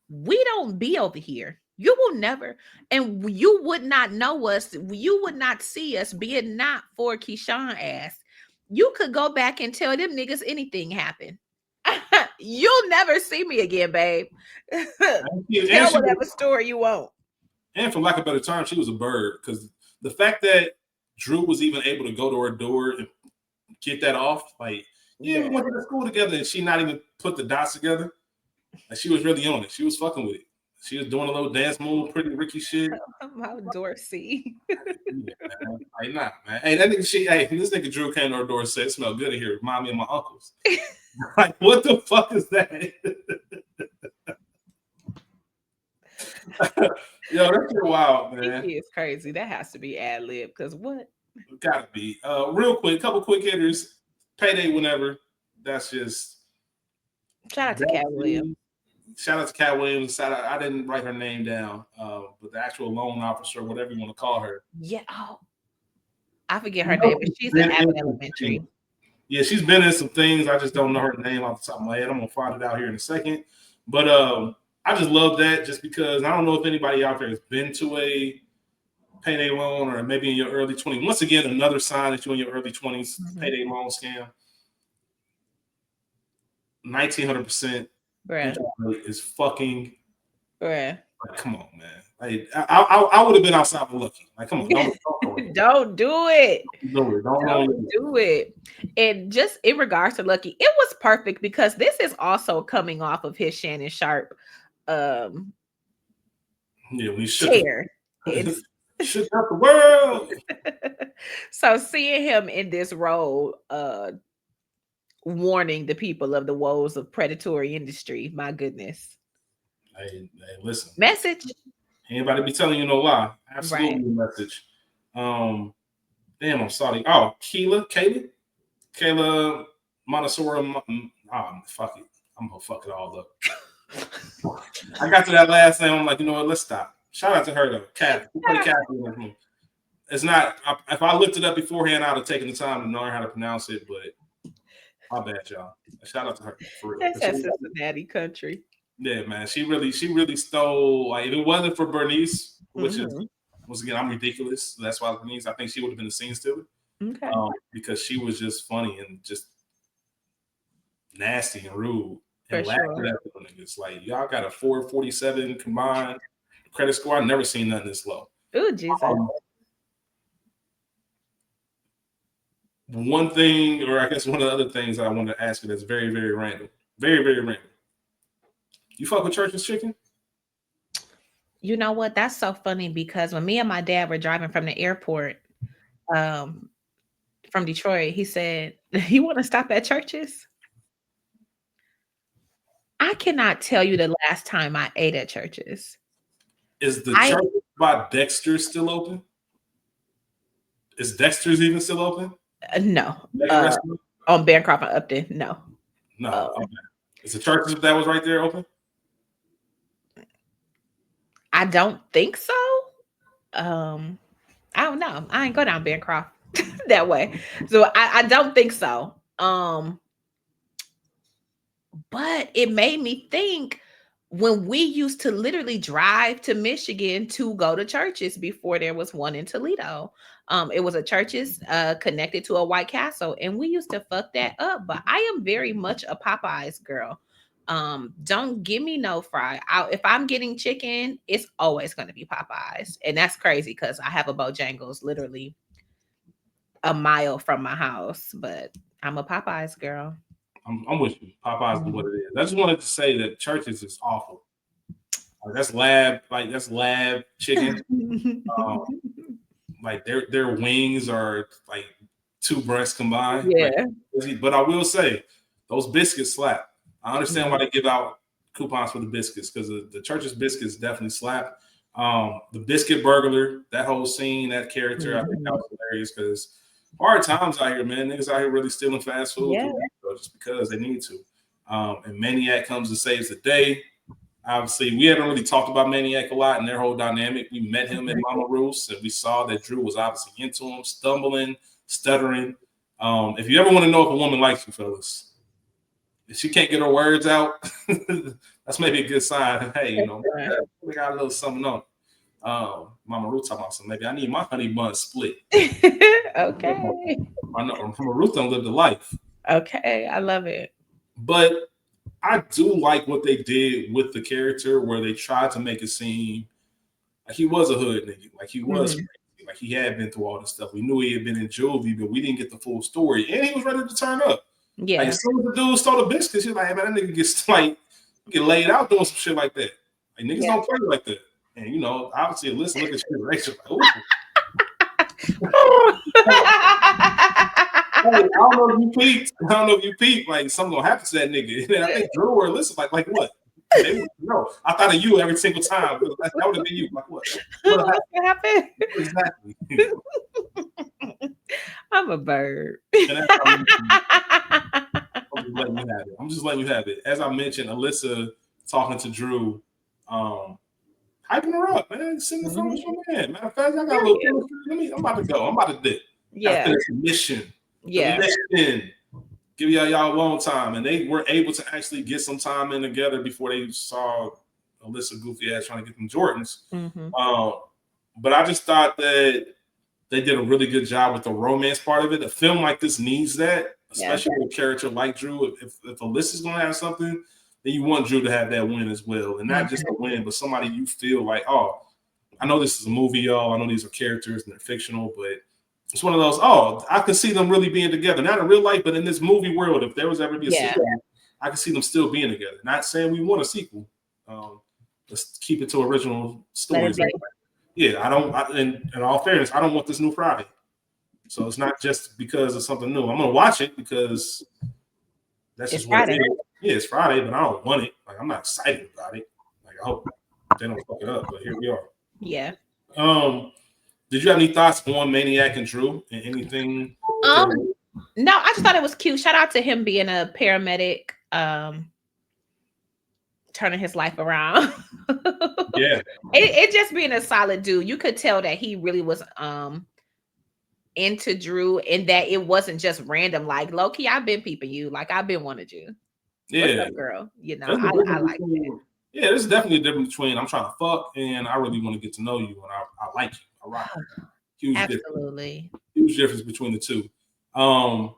we don't be over here. You will never, and you would not know us. You would not see us, be it not for Keyshawn ass. You could go back and tell them niggas anything happened. You'll never see me again, babe. Tell whatever story you want. And for lack of a better term, she was a bird, because the fact that Drew was even able to go to her door and get that off, like, we went to school together, and she not even put the dots together. Like, she was really on it. She was fucking with it. She was doing a little dance move, pretty Ricky shit. How Dorsey. Man. Like, nah, man. Hey, that nigga, this nigga Drew came to our door and said, it smelled good in here. Remind me of my uncles. Like, what the fuck is that? Yo, that's wild, man. It's crazy. That has to be ad lib, because what? It gotta be. Real quick, couple quick hitters. Payday whenever. That's just. Shout out to Cat Williams. Shout out to Cat Williams. I didn't write her name down, but the actual loan officer, whatever you want to call her. Yeah. Oh, I forget her name, but she's in Abbott Elementary. Yeah, she's been in some things. I just don't know her name off the top of my head. I'm gonna find it out here in a second. But I just love that, just because I don't know if anybody out there has been to a payday loan, or maybe in your early 20s. Once again, another sign that you're in your early 20s, payday loan scam. 1900% is fucking. Bruh. Like, come on, man. Like, I would have been outside for Lucky. Like, come on, don't do it. Don't do it. And just in regards to Lucky, it was perfect, because this is also coming off of his Shannon Sharp we chair. Shook up the world. So seeing him in this role, warning the people of the woes of predatory industry, my goodness. Hey, listen. Message. Anybody be telling you no lie? Absolutely, message. Damn, I'm sorry. Oh, Kayla Montessori. Fuck it. I'm gonna fuck it all up. I got to that last name. I'm like, you know what? Let's stop. Shout out to her though. Cat. It's not. If I looked it up beforehand, I'd have taken the time to learn how to pronounce it. But my bad, y'all. Shout out to her for real. That's Cincinnati country. Yeah, man. She really stole. Like, if it wasn't for Bernice, which is, once again, I'm ridiculous. So that's why Bernice, I think she would have been the scene stealer. Okay. Because she was just funny and just nasty and rude. For and sure. It's like, y'all got a 447 combined credit score. I've never seen nothing this low. Oh, Jesus. One thing, or I guess one of the other things I wanted to ask you that's very, very random. Very, very random. You fuck with Church's Chicken? You know what? That's so funny, because when me and my dad were driving from the airport from Detroit, he said, you want to stop at Church's? I cannot tell you the last time I ate at Church's. Is the church by Dexter's still open? Is Dexter's even still open? No. On Bancroft and Upton, no. No. Okay. Is the church that was right there open? I don't think so. I don't know. I ain't go down Bancroft that way. So I don't think so. But it made me think when we used to literally drive to Michigan to go to churches before there was one in Toledo. It was a churches connected to a White Castle, and we used to fuck that up. But I am very much a Popeyes girl. Don't give me no fry. If I'm getting chicken, it's always going to be Popeyes, and that's crazy because I have a Bojangles literally a mile from my house. But I'm a Popeyes girl. I'm with you. Popeyes is what it is. I just wanted to say that churches is awful. That's lab chicken. Like their wings are like 2 breasts combined. Yeah. Like, but I will say those biscuits slap. I understand why they give out coupons for the biscuits because the church's biscuits definitely slap. The biscuit burglar, that whole scene, that character, I think that was hilarious because hard times out here, man. Niggas out here really stealing fast food just because they need to. And Maniac comes and saves the day. Obviously, we haven't really talked about Maniac a lot and their whole dynamic. We met him at Mama Ruth's, and we saw that Drew was obviously into him, stumbling, stuttering. If you ever want to know if a woman likes you, fellas, if she can't get her words out, that's maybe a good sign. Hey, we got a little something on. Mama Ruth talking about something. Maybe I need my honey bun split. Okay. Mama Ruth don't live the life. Okay, I love it. But I do like what they did with the character where they tried to make it seem like he was a hood nigga, like he was crazy, like he had been through all this stuff. We knew he had been in juvie, but we didn't get the full story. And he was ready to turn up. Yeah. Like as soon as the dude stole the biscuits, he's like, hey, man, that nigga gets like get laid out doing some shit like that. Like niggas don't play like that. And obviously Alyssa look at you Rachel like, I don't know if you peeped. Like something gonna happen to that nigga. And I think Drew or Alyssa like what? No, I thought of you every single time. That would have been you. Like what? What happened? Exactly. I'm a bird. I'm just letting you have it. As I mentioned, Alyssa talking to Drew, hyping her up, man. Sing the phone with your man. Matter of fact, I got a little chemistry. I'm about to go. I'm about to dip. Yeah. Mission. Yeah. Mission. Give y'all a long time. And they were able to actually get some time in together before they saw Alyssa goofy ass trying to get them Jordans. But I just thought that they did a really good job with the romance part of it. A film like this needs that, especially with a character like Drew. If Alyssa's going to have something, then you want Drew to have that win as well. And not just a win, but somebody you feel like, oh, I know this is a movie, y'all. I know these are characters and they're fictional, but it's one of those, I could see them really being together. Not in real life, but in this movie world, if there was ever be a sequel, I could see them still being together. Not saying we want a sequel. Let's keep it to original stories. In all fairness, I don't want this new Friday. So it's not just because of something new. I'm gonna watch it because that's just what it is. Yeah, it's Friday, but I don't want it. Like I'm not excited about it. Like I hope they don't fuck it up, but here we are. Yeah. Did you have any thoughts on Maniac and Drew and anything? No, I just thought it was cute. Shout out to him being a paramedic, turning his life around. Yeah. It just being a solid dude. You could tell that he really was into Drew and that it wasn't just random. Like, low-key, I've been peeping you. Like, I've been wanting you. Yeah. What's up, girl? I like that. Yeah, there's definitely a difference between I'm trying to fuck and I really want to get to know you and I like you. I rock you. Absolutely. Huge difference between the two. I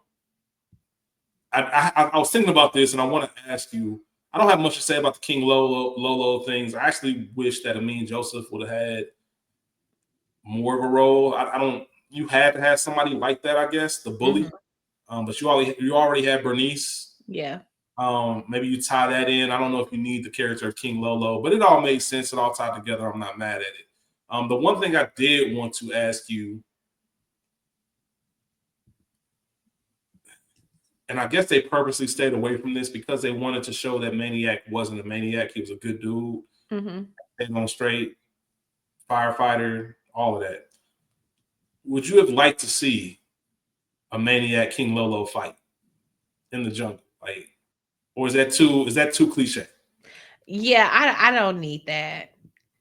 was thinking about this and I want to ask you, I don't have much to say about the King Lolo things. I actually wish that Amin Joseph would have had more of a role. You had to have somebody like that, I guess, the bully. But you already had Bernice. Yeah. Maybe you tie that in. I don't know if you need the character of King Lolo, but it all made sense. It all tied together. I'm not mad at it. The one thing I did want to ask you, and I guess they purposely stayed away from this because they wanted to show that Maniac wasn't a maniac. He was a good dude. Staying on straight, firefighter, all of that. Would you have liked to see a Maniac King Lolo fight in the jungle? Like, or is that too cliche? Yeah, I don't need that.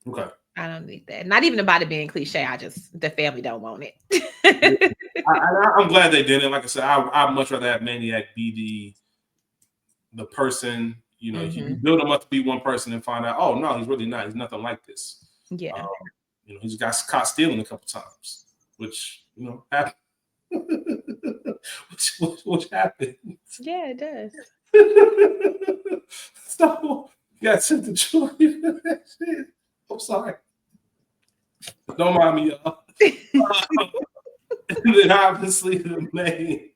Okay. I don't need that. Not even about it being cliche. The family don't want it. I'm glad they didn't. Like I said, I'd much rather have Maniac be the person, you know, you build him up to be one person and find out, oh no, he's really not. He's nothing like this. Yeah. You know, he's got caught stealing a couple times, which, you know, happened. which happened. Yeah, it does. So you got sent to Troy. I'm sorry. Don't mind me, y'all. And then obviously the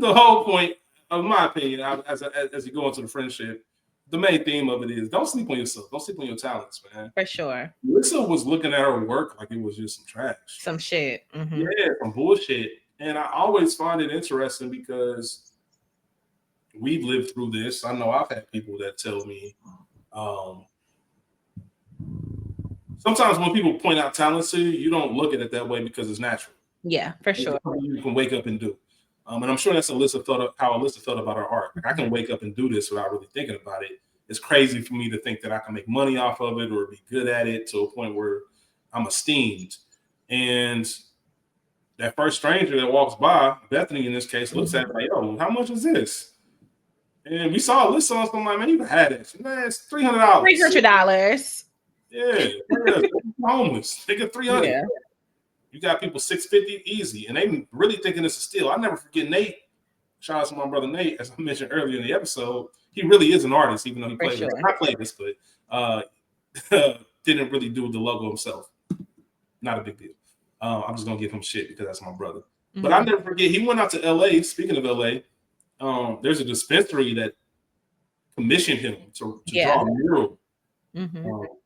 whole point, of my opinion, as you go into the friendship, the main theme of it is don't sleep on yourself. Don't sleep on your talents, man. For sure. SZA was looking at her work like it was just some trash. Some shit. Yeah, some bullshit. And I always find it interesting because we've lived through this. I know I've had people that tell me, sometimes when people point out talents to you, you don't look at it that way because it's natural. Yeah, for sure. You can wake up and do. And I'm sure that's how Alyssa felt about her art. Like, I can wake up and do this without really thinking about it. It's crazy for me to think that I can make money off of it or be good at it to a point where I'm esteemed. And that first stranger that walks by, Bethany in this case, looks at it like, yo, how much is this? And we saw a list on something like, man, you can have it. Man, it's $300. $300. Yeah, homeless. They get $300. Yeah. You got people $650 easy, and they really thinking it's a steal. I never forget Nate. Shout out to my brother Nate, as I mentioned earlier in the episode. He really is an artist, even though he played this. I played this, but didn't really do the logo himself. Not a big deal. I'm just gonna give him shit because that's my brother. But I never forget, he went out to LA. Speaking of LA, there's a dispensary that commissioned him to draw a mural.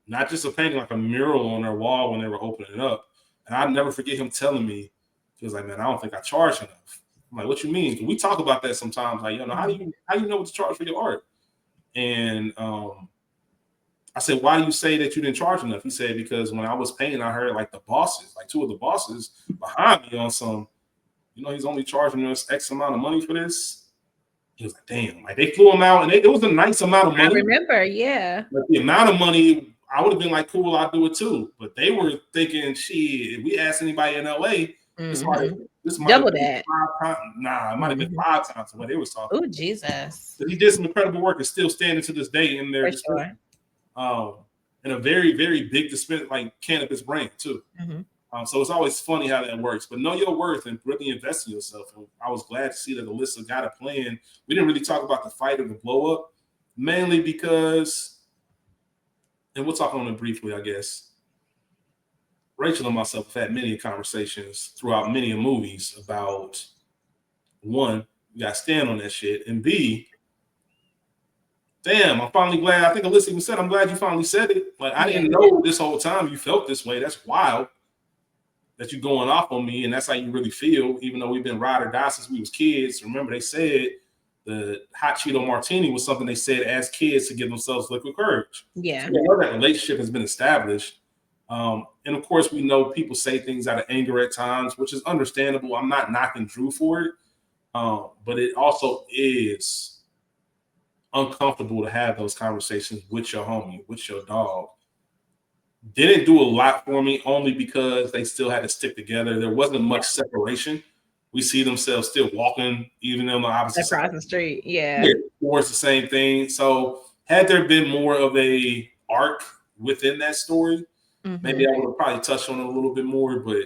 Not just a painting, like a mural on their wall when they were opening it up. And I'll never forget him telling me, he was like, man, I don't think I charge enough. I'm like, what you mean? We talk about that sometimes. Like, you know, how do you know what to charge for your art? And I said, why do you say that you didn't charge enough? He said, because when I was painting, I heard like the bosses, like two of the bosses behind me on some, you know, he's only charging us X amount of money for this. He was like, damn, like they flew him out and it was a nice amount of money. I remember, yeah. But the amount of money, I would have been like, cool, I'll do it too. But they were thinking, shit, if we ask anybody in LA, this might double that. It might have been 5 times what they was talking. Oh, Jesus. But he did some incredible work and still standing to this day in their display. And a very, very big dispense, like cannabis brand too. So it's always funny how that works. But know your worth and really invest in yourself. And I was glad to see that Alyssa got a plan. We didn't really talk about the fight or the blow up, mainly because, and we'll talk on it briefly, I guess. Rachel and myself have had many conversations throughout many movies about, one, you got to stand on that shit, and B, damn, I'm finally glad. I think Alyssa even said, I'm glad you finally said it. Like, I didn't know this whole time you felt this way. That's wild that you're going off on me, and that's how you really feel, even though we've been ride or die since we was kids. Remember, they said the hot Cheeto martini was something they said as kids to give themselves liquid courage. Yeah. So we know that relationship has been established. And of course, we know people say things out of anger at times, which is understandable. I'm not knocking Drew for it. But it also is uncomfortable to have those conversations with your homie, with your dog. Didn't do a lot for me, only because they still had to stick together. There wasn't much separation. We see themselves still walking, even on the opposite side. Across the street, yeah. Towards the same thing. So had there been more of a arc within that story, maybe I would have probably touched on it a little bit more, but,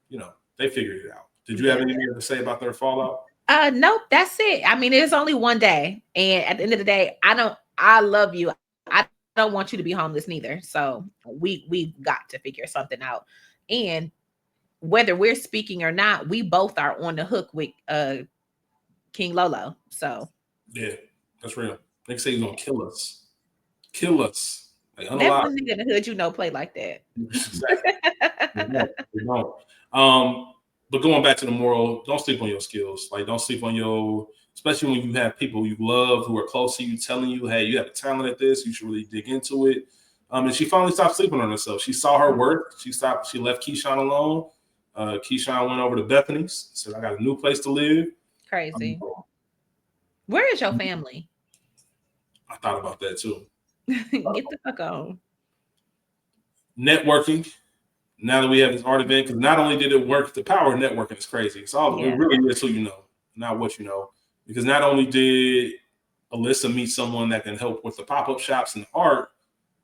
you know, they figured it out. Did you have anything to say about their fallout? Nope, that's it. I mean, it's only one day. And at the end of the day, I love you. I don't want you to be homeless neither. So we got to figure something out. And whether we're speaking or not, we both are on the hook with King Lolo. So yeah, that's real. They say he's gonna kill us. Kill us. Like, that one nigga in the hood, you know, play like that. Exactly. We don't. But going back to the moral, don't sleep on your skills. Like, don't sleep on your, especially when you have people you love who are close to you telling you, hey, you have a talent at this, you should really dig into it. And she finally stopped sleeping on herself. She saw her work. She left Keyshawn alone. Keyshawn went over to Bethany's, said, I got a new place to live. Crazy. Where is your family? I thought about that too. Get the fuck on. networking. Now that we have this art event, because not only did it work, the power of networking is crazy. It's all it really is who you know, not what you know. Because not only did Alyssa meet someone that can help with the pop-up shops and art,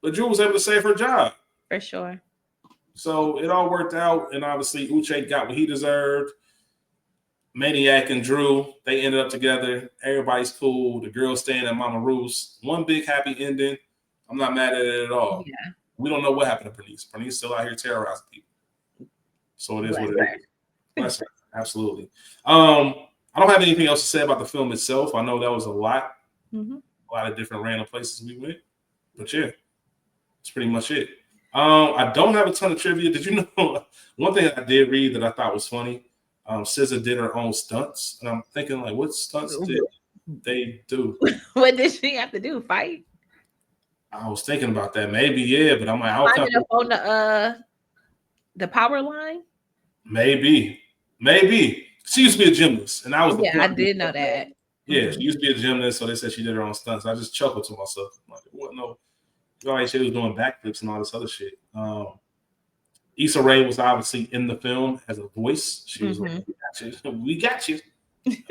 but Drew was able to save her job. For sure. So it all worked out, and obviously Uche got what he deserved. Maniac and Drew, they ended up together. Everybody's cool. The girls staying at Mama Ruth's. One big happy ending. I'm not mad at it at all. Yeah. We don't know what happened to Bernice. Bernice still out here terrorizing people. So it is what it is. Bless her. Absolutely. I don't have anything else to say about the film itself. I know that was a lot. A lot of different random places we went. But yeah, that's pretty much it. I don't have a ton of trivia. Did you know one thing I did read that I thought was funny? SZA did her own stunts, and I'm thinking like, what stunts did they do? What did she have to do? Fight? I was thinking about that. Maybe, yeah, but I'm like, climbing up on the power line. Maybe she used to be a gymnast, and I was I did know that. Yeah, she used to be a gymnast, so they said she did her own stunts. I just chuckled to myself. I'm like, what? No, she was doing backflips and all this other shit. Issa Rae was obviously in the film as a voice. She was like, we got you. She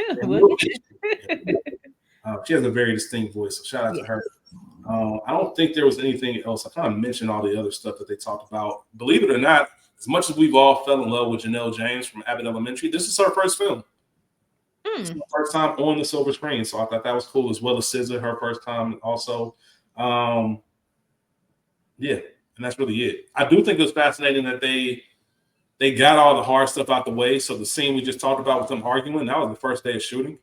has a very distinct voice, so shout out to her. I don't think there was anything else. I kind of mentioned all the other stuff that they talked about. Believe it or not, as much as we've all fell in love with Janelle James from Abbott Elementary, this is her first film. It's her first time on the silver screen, so I thought that was cool, as well as SZA, her first time also. Yeah, and that's really it. I do think it was fascinating that they got all the hard stuff out the way. So the scene we just talked about with them arguing, that was the first day of shooting.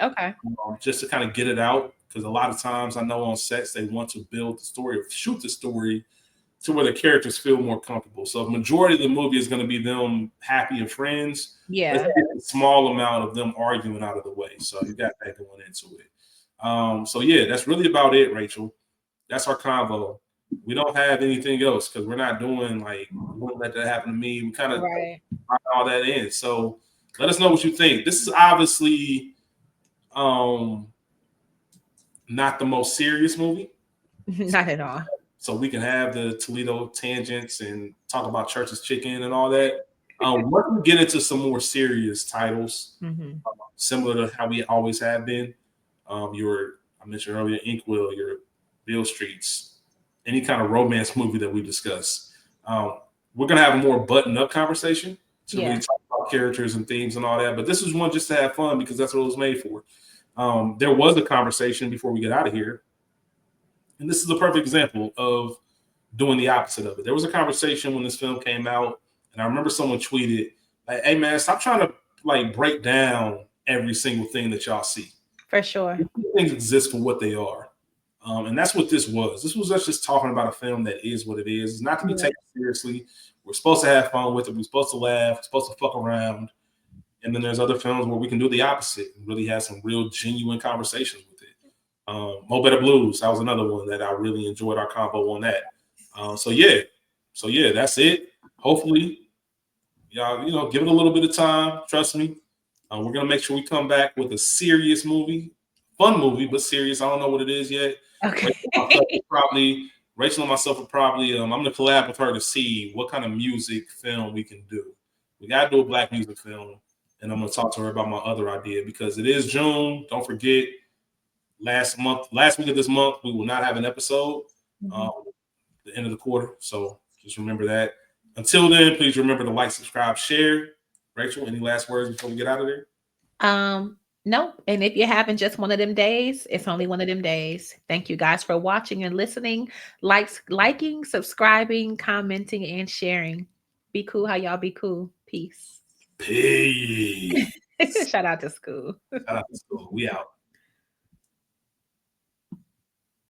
Okay. Just to kind of get it out, because a lot of times I know on sets they want to build the story or shoot the story to where the characters feel more comfortable. So the majority of the movie is going to be them happy and friends. Yeah. A small amount of them arguing out of the way. So you got that going into it. So yeah, that's really about it, Rachel. That's our convo. We don't have anything else because we're not doing like, wouldn't let that happen to me. We kind of brought all that in. So let us know what you think. This is obviously not the most serious movie. Not at all. So we can have the Toledo tangents and talk about Church's Chicken and all that. Once we get into some more serious titles, similar to how we always have been, I mentioned earlier, Inkwell, your Beale Streets, any kind of romance movie that we discuss. We're going to have a more buttoned-up conversation to really talk about characters and themes and all that. But this is one just to have fun because that's what it was made for. There was a conversation before we get out of here, and this is a perfect example of doing the opposite of it. There was a conversation when this film came out, and I remember someone tweeted, like, hey, man, stop trying to like break down every single thing that y'all see. For sure. Things exist for what they are. And that's what this was. This was us just talking about a film that is what it is. It's not to be taken seriously. We're supposed to have fun with it. We're supposed to laugh. We're supposed to fuck around. And then there's other films where we can do the opposite and really have some real genuine conversations with it. Mo Better Blues, that was another one that I really enjoyed our combo on that. So yeah, that's it. Hopefully, y'all, give it a little bit of time. Trust me. We're gonna make sure we come back with a serious movie, fun movie, but serious. I don't know what it is yet. Okay. Rachel and myself are probably. I'm gonna collab with her to see what kind of music film we can do. We gotta do a Black music film, and I'm gonna talk to her about my other idea because it is June. Don't forget, last week of this month, we will not have an episode. The end of the quarter. So just remember that. Until then, please remember to like, subscribe, share. Rachel, any last words before we get out of there? No. And if you're having just one of them days, it's only one of them days. Thank you guys for watching and listening. Liking, subscribing, commenting, and sharing. Be cool how y'all be cool. Peace. Peace. Shout out to school. Shout out to school. We out.